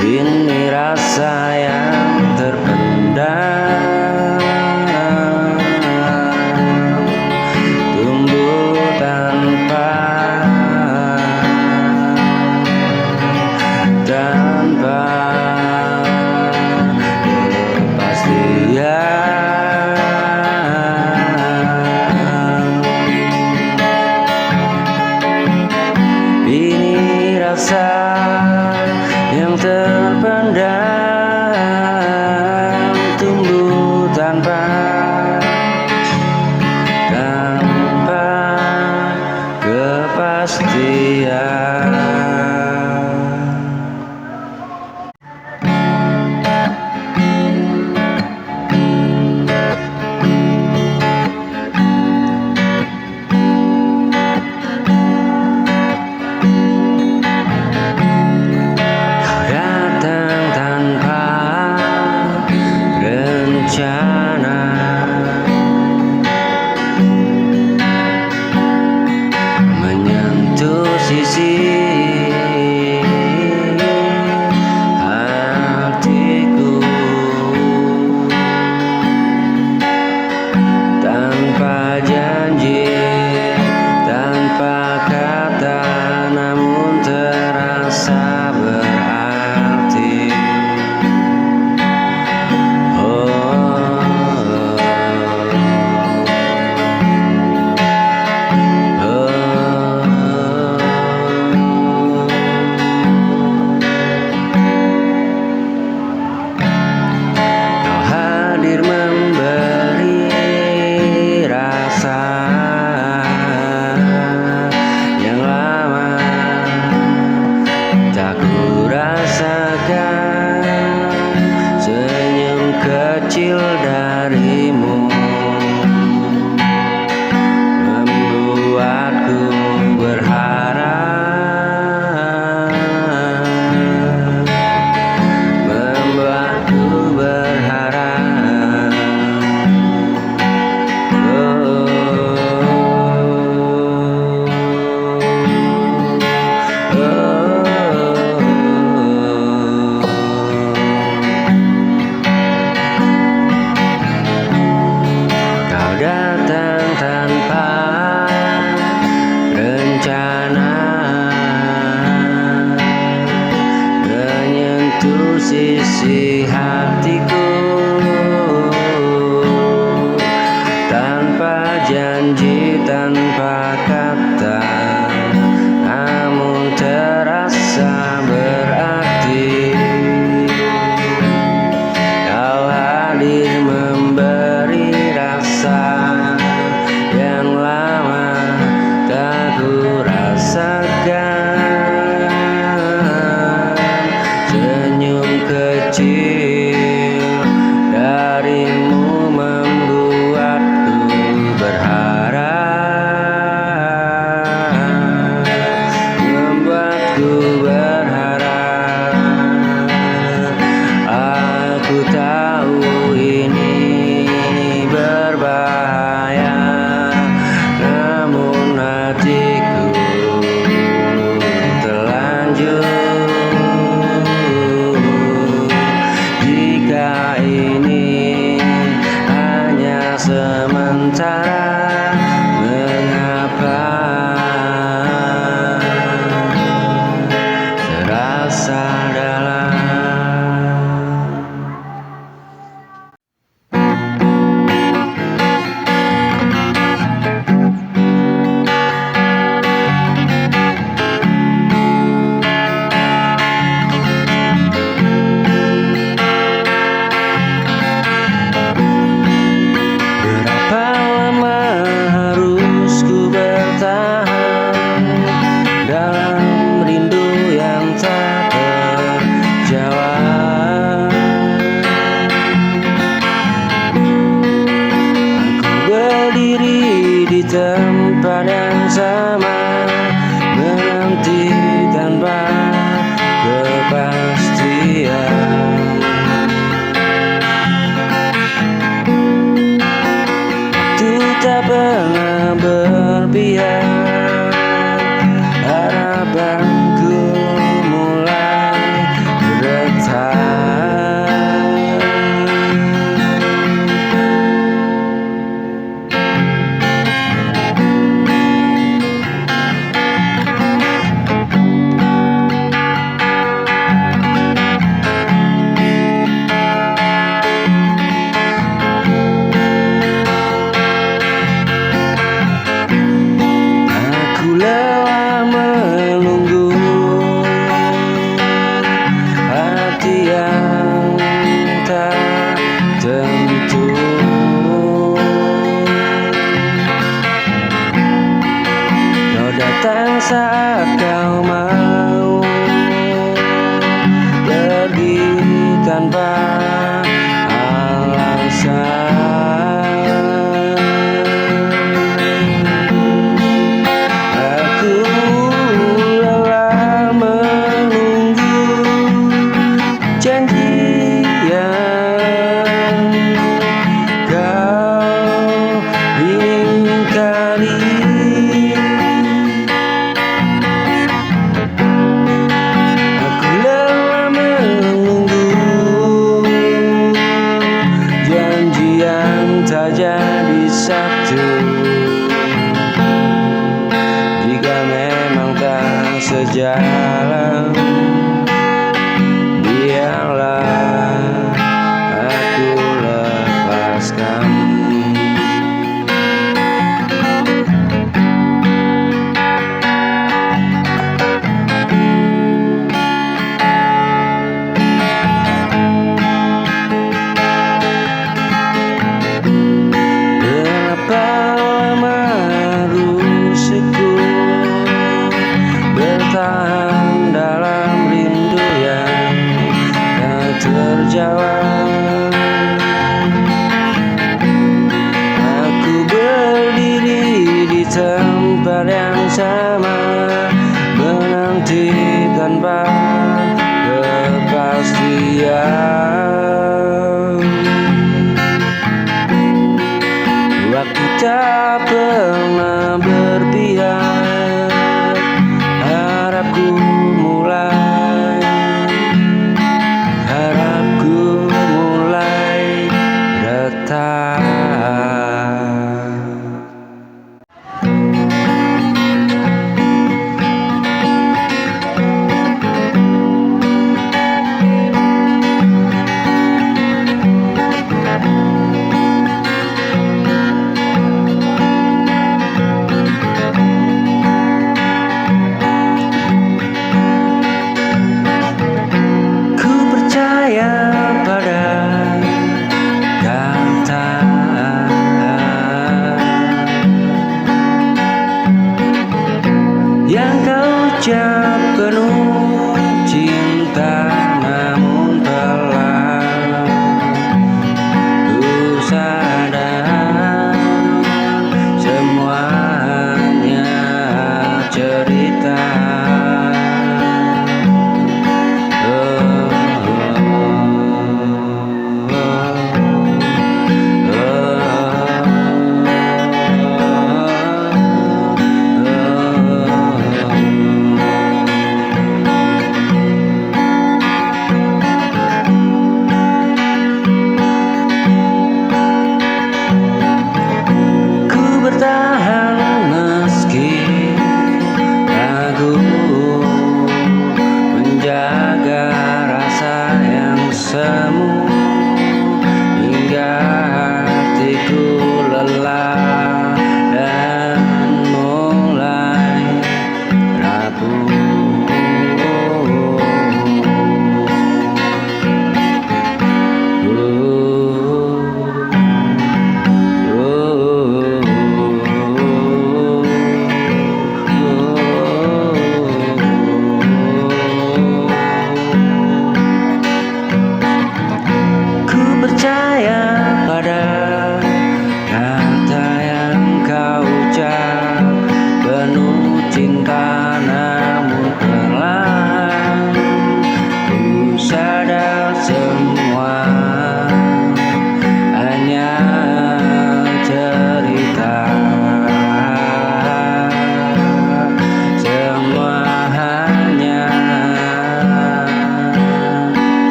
Ini rasa yang terpendam, tumbuh tanpa kepastian. Ini rasa yang terpendam, tumbuh tanpa kepastian. Kau datang tanpa rencana, menyentuh sisi hatiku tanpa janji, tanpa kata, namun terasa berarti. Kau hadir memberi rasa yang lama tak ku rasakan, senyum kecil darimu membuatku berharap, membuatku berharap. Kau datang tanpa rencana, menyentuh sisi hatiku tanpa janji, tanpa kata, namun terasa berarti. Kau hadir memberi rasa yang lama tak ku rasakan, senyum kecil bersama, menanti tanpa kepastian. Waktu tak pernah berpihak, harapanku mulai retak. Aku lelah menunggu hati yang tak tentu. Kau datang saat kau mau pergi tanpa alasan. Aku lelah menunggu janji yang kau ingkari. Aku lelah menunggu janji yang tak jadi satu. Jika memang tak sejalan, biarlah aku lepaskan. Berapa lama harusku bertahan dalam rindu yang tak terjawab. Aku berdiri di tempat yang sama, menanti tanpa kepastian. Waktu tak pernah berpihak, harapku mulai retak. Ku percaya pada kata yang kau ucap penuh cinta, namun telah ku sadar semuanya cerita.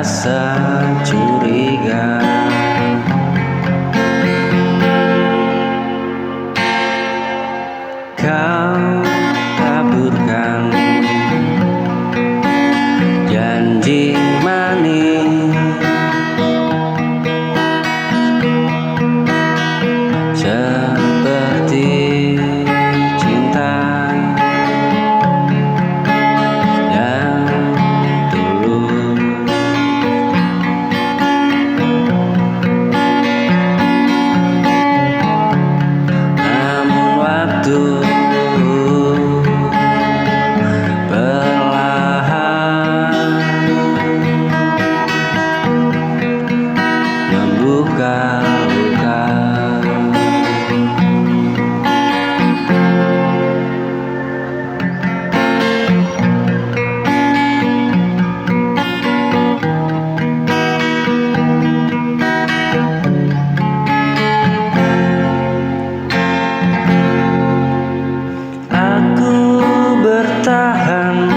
rasa curiga. Kau taburkan janji manis seperti cinta yang tulus. Namun waktu perlahan membuka luka. Aku bertahan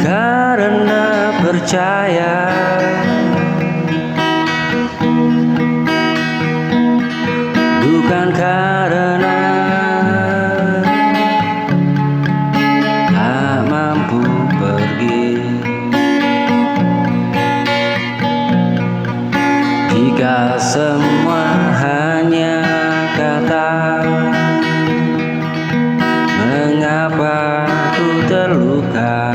karena percaya bukan karena tak mampu pergi. Jika semua hanya kata, mengapa ku terluka?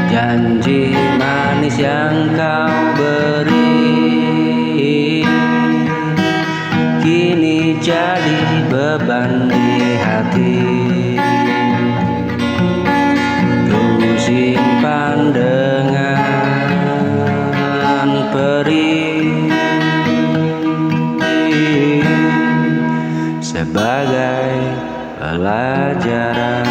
Janji manis yang kau beri kini jadi beban di hati. Ku simpan dengan perih sebagai pelajaran.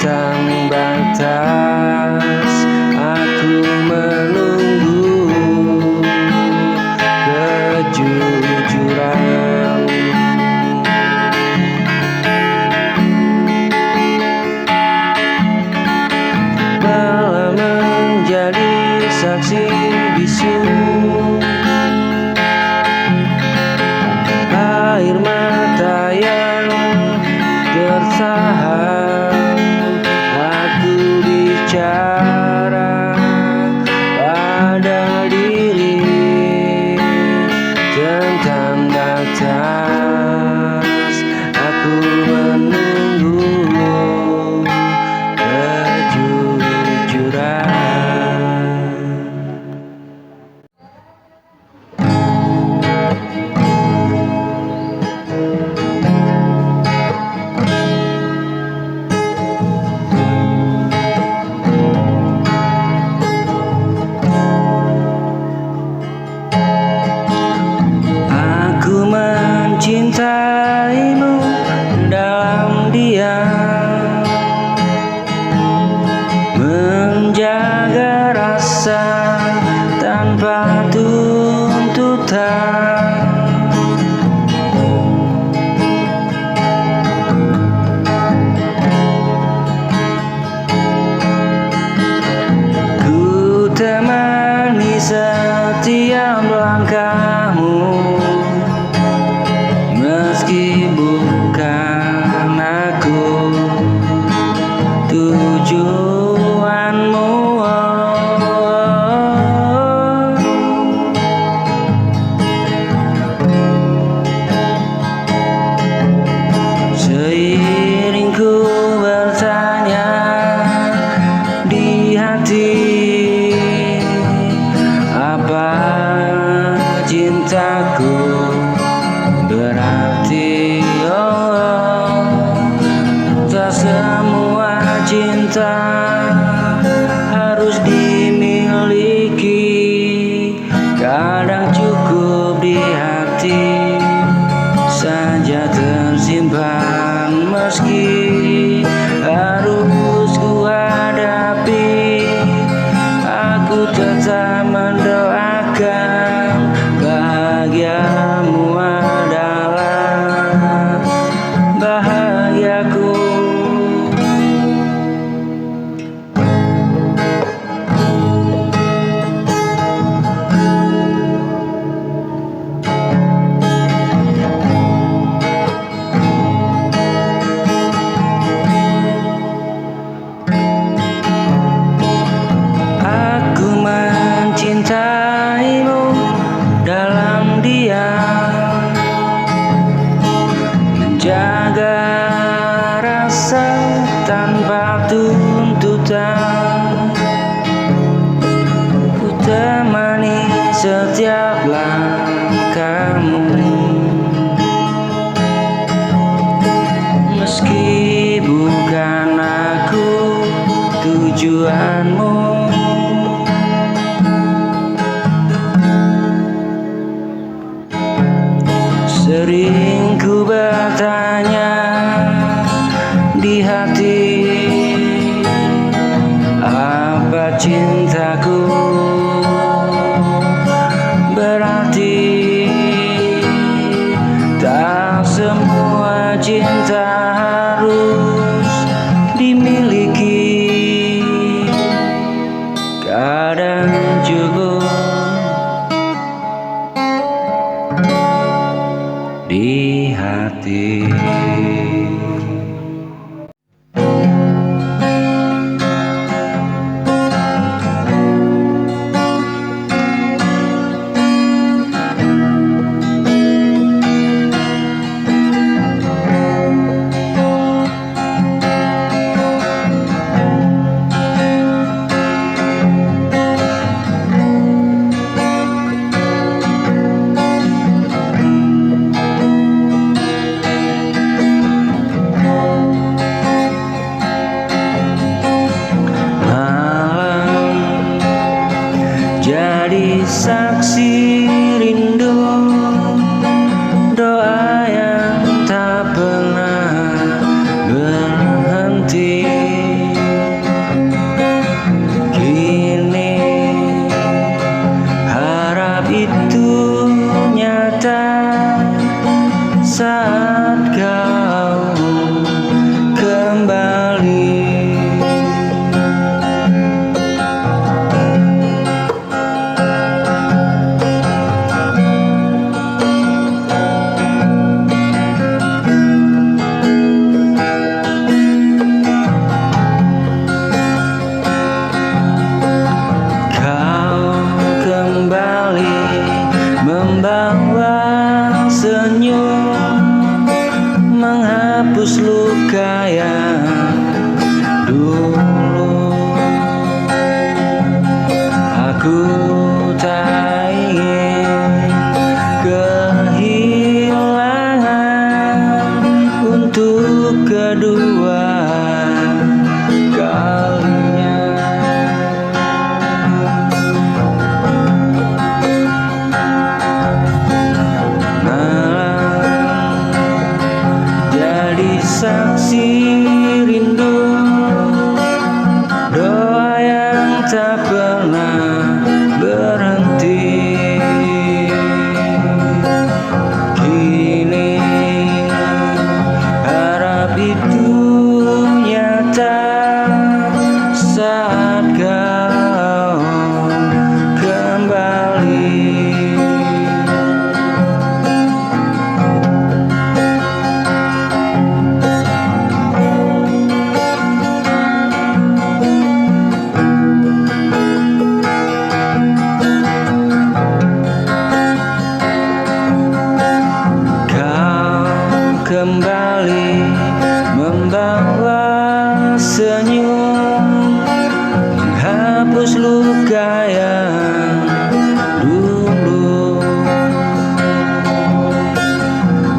Tentang batas aku menunggu kejujuran. Malah menjadi saksi bisu, air mata yang tertahan. Aku bicara pada diri tentang batas aku menunggu kejujuran. Aku mencintaimu dalam diam, menjaga rasa tanpa tuntutan. Ku temani setiap langkahmu, meski bukan aku tujuanmu. Seiring ku bertanya di hati, apa cintaku berarti. Oh, tak semua cinta harus dimiliki, kadang cukup di hati saja tersimpan. Meski harus ku hadapi, aku tetap mendoakan bahagiamu adalah bahagiaku. Aku mencintaimu dalam diam, menjaga rasa tanpa tuntutan. Ku temani setiap langkahmu, meski bukan aku tujuanmu. Sering ku bertanya di hati, apa cintaku berarti. Tak semua cinta harus dimiliki, kadang cukup di hati. cinta saat kau kembali. Kembali membawa senyum, menghapus luka yang dulu.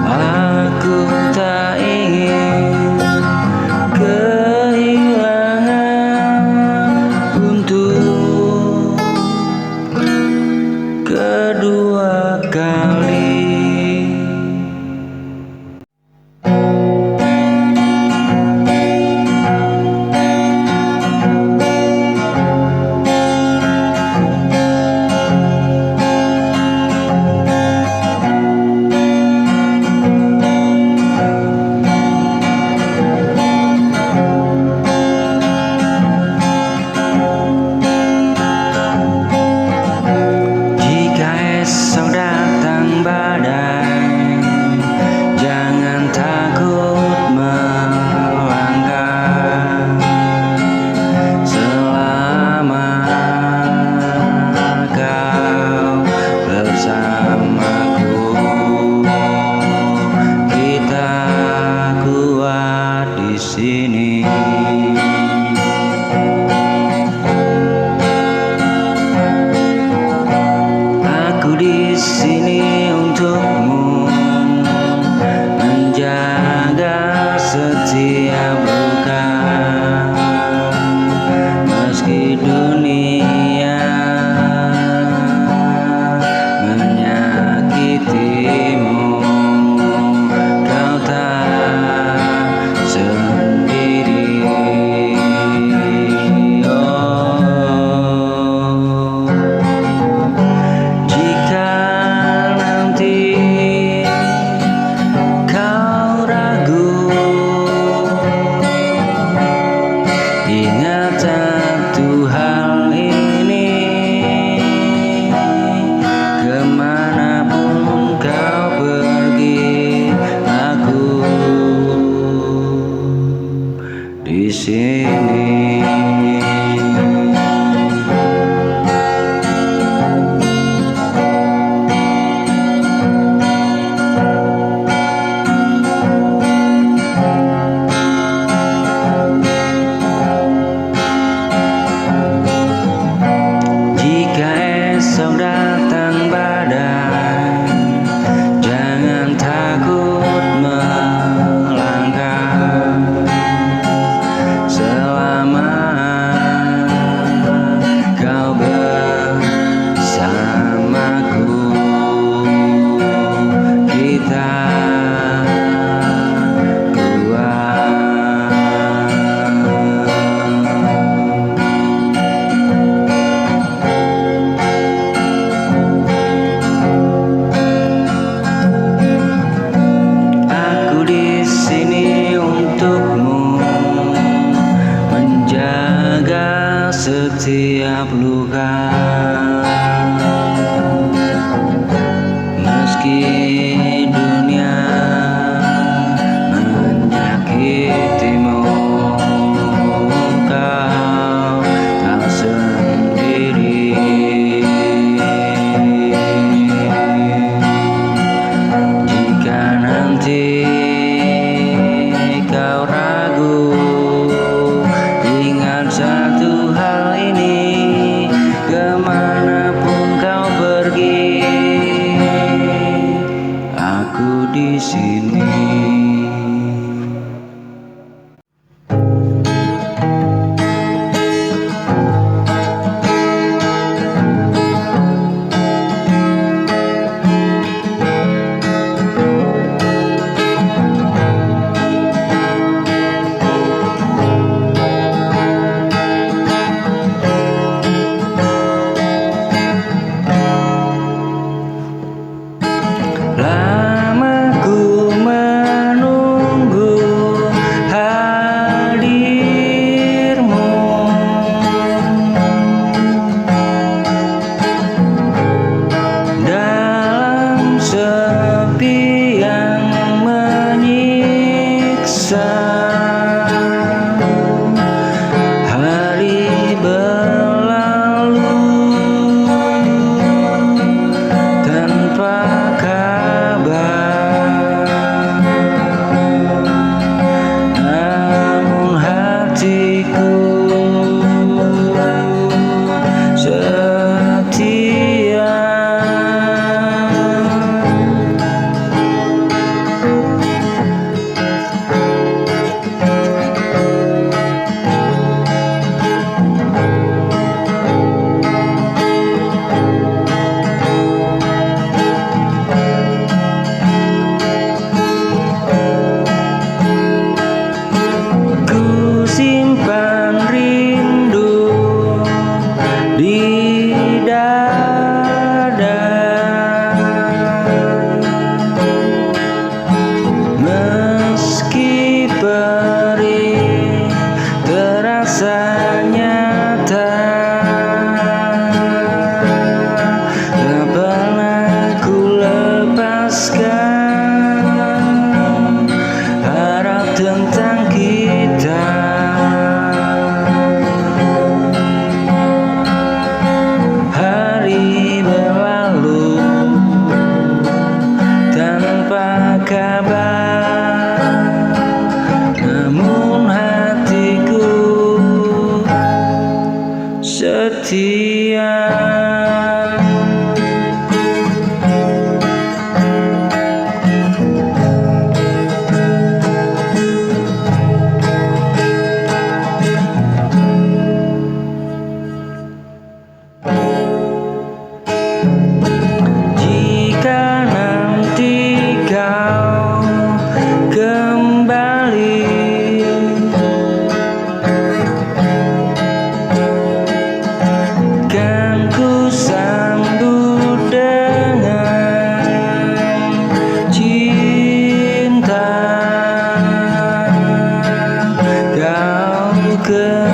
Aku tak ingin kehilangan untuk kedua kali. Sini aku di sini untukmu, menjaga setiap luka, meski dunia menyakitimu. Kau tak sendiri. Jika nanti kau ragu, ingat satu hal ini, kemanapun kau pergi, aku di sini. Jika esok datang badai, jangan takut melangkah. Selama kau bersamaku, kita kuat. Aku di sini untukmu, menjaga setiap luka, meski dunia menyakitimu. Kau tak sendiri. Jika nanti kau ragu, ingat satu hal ini, kemana ke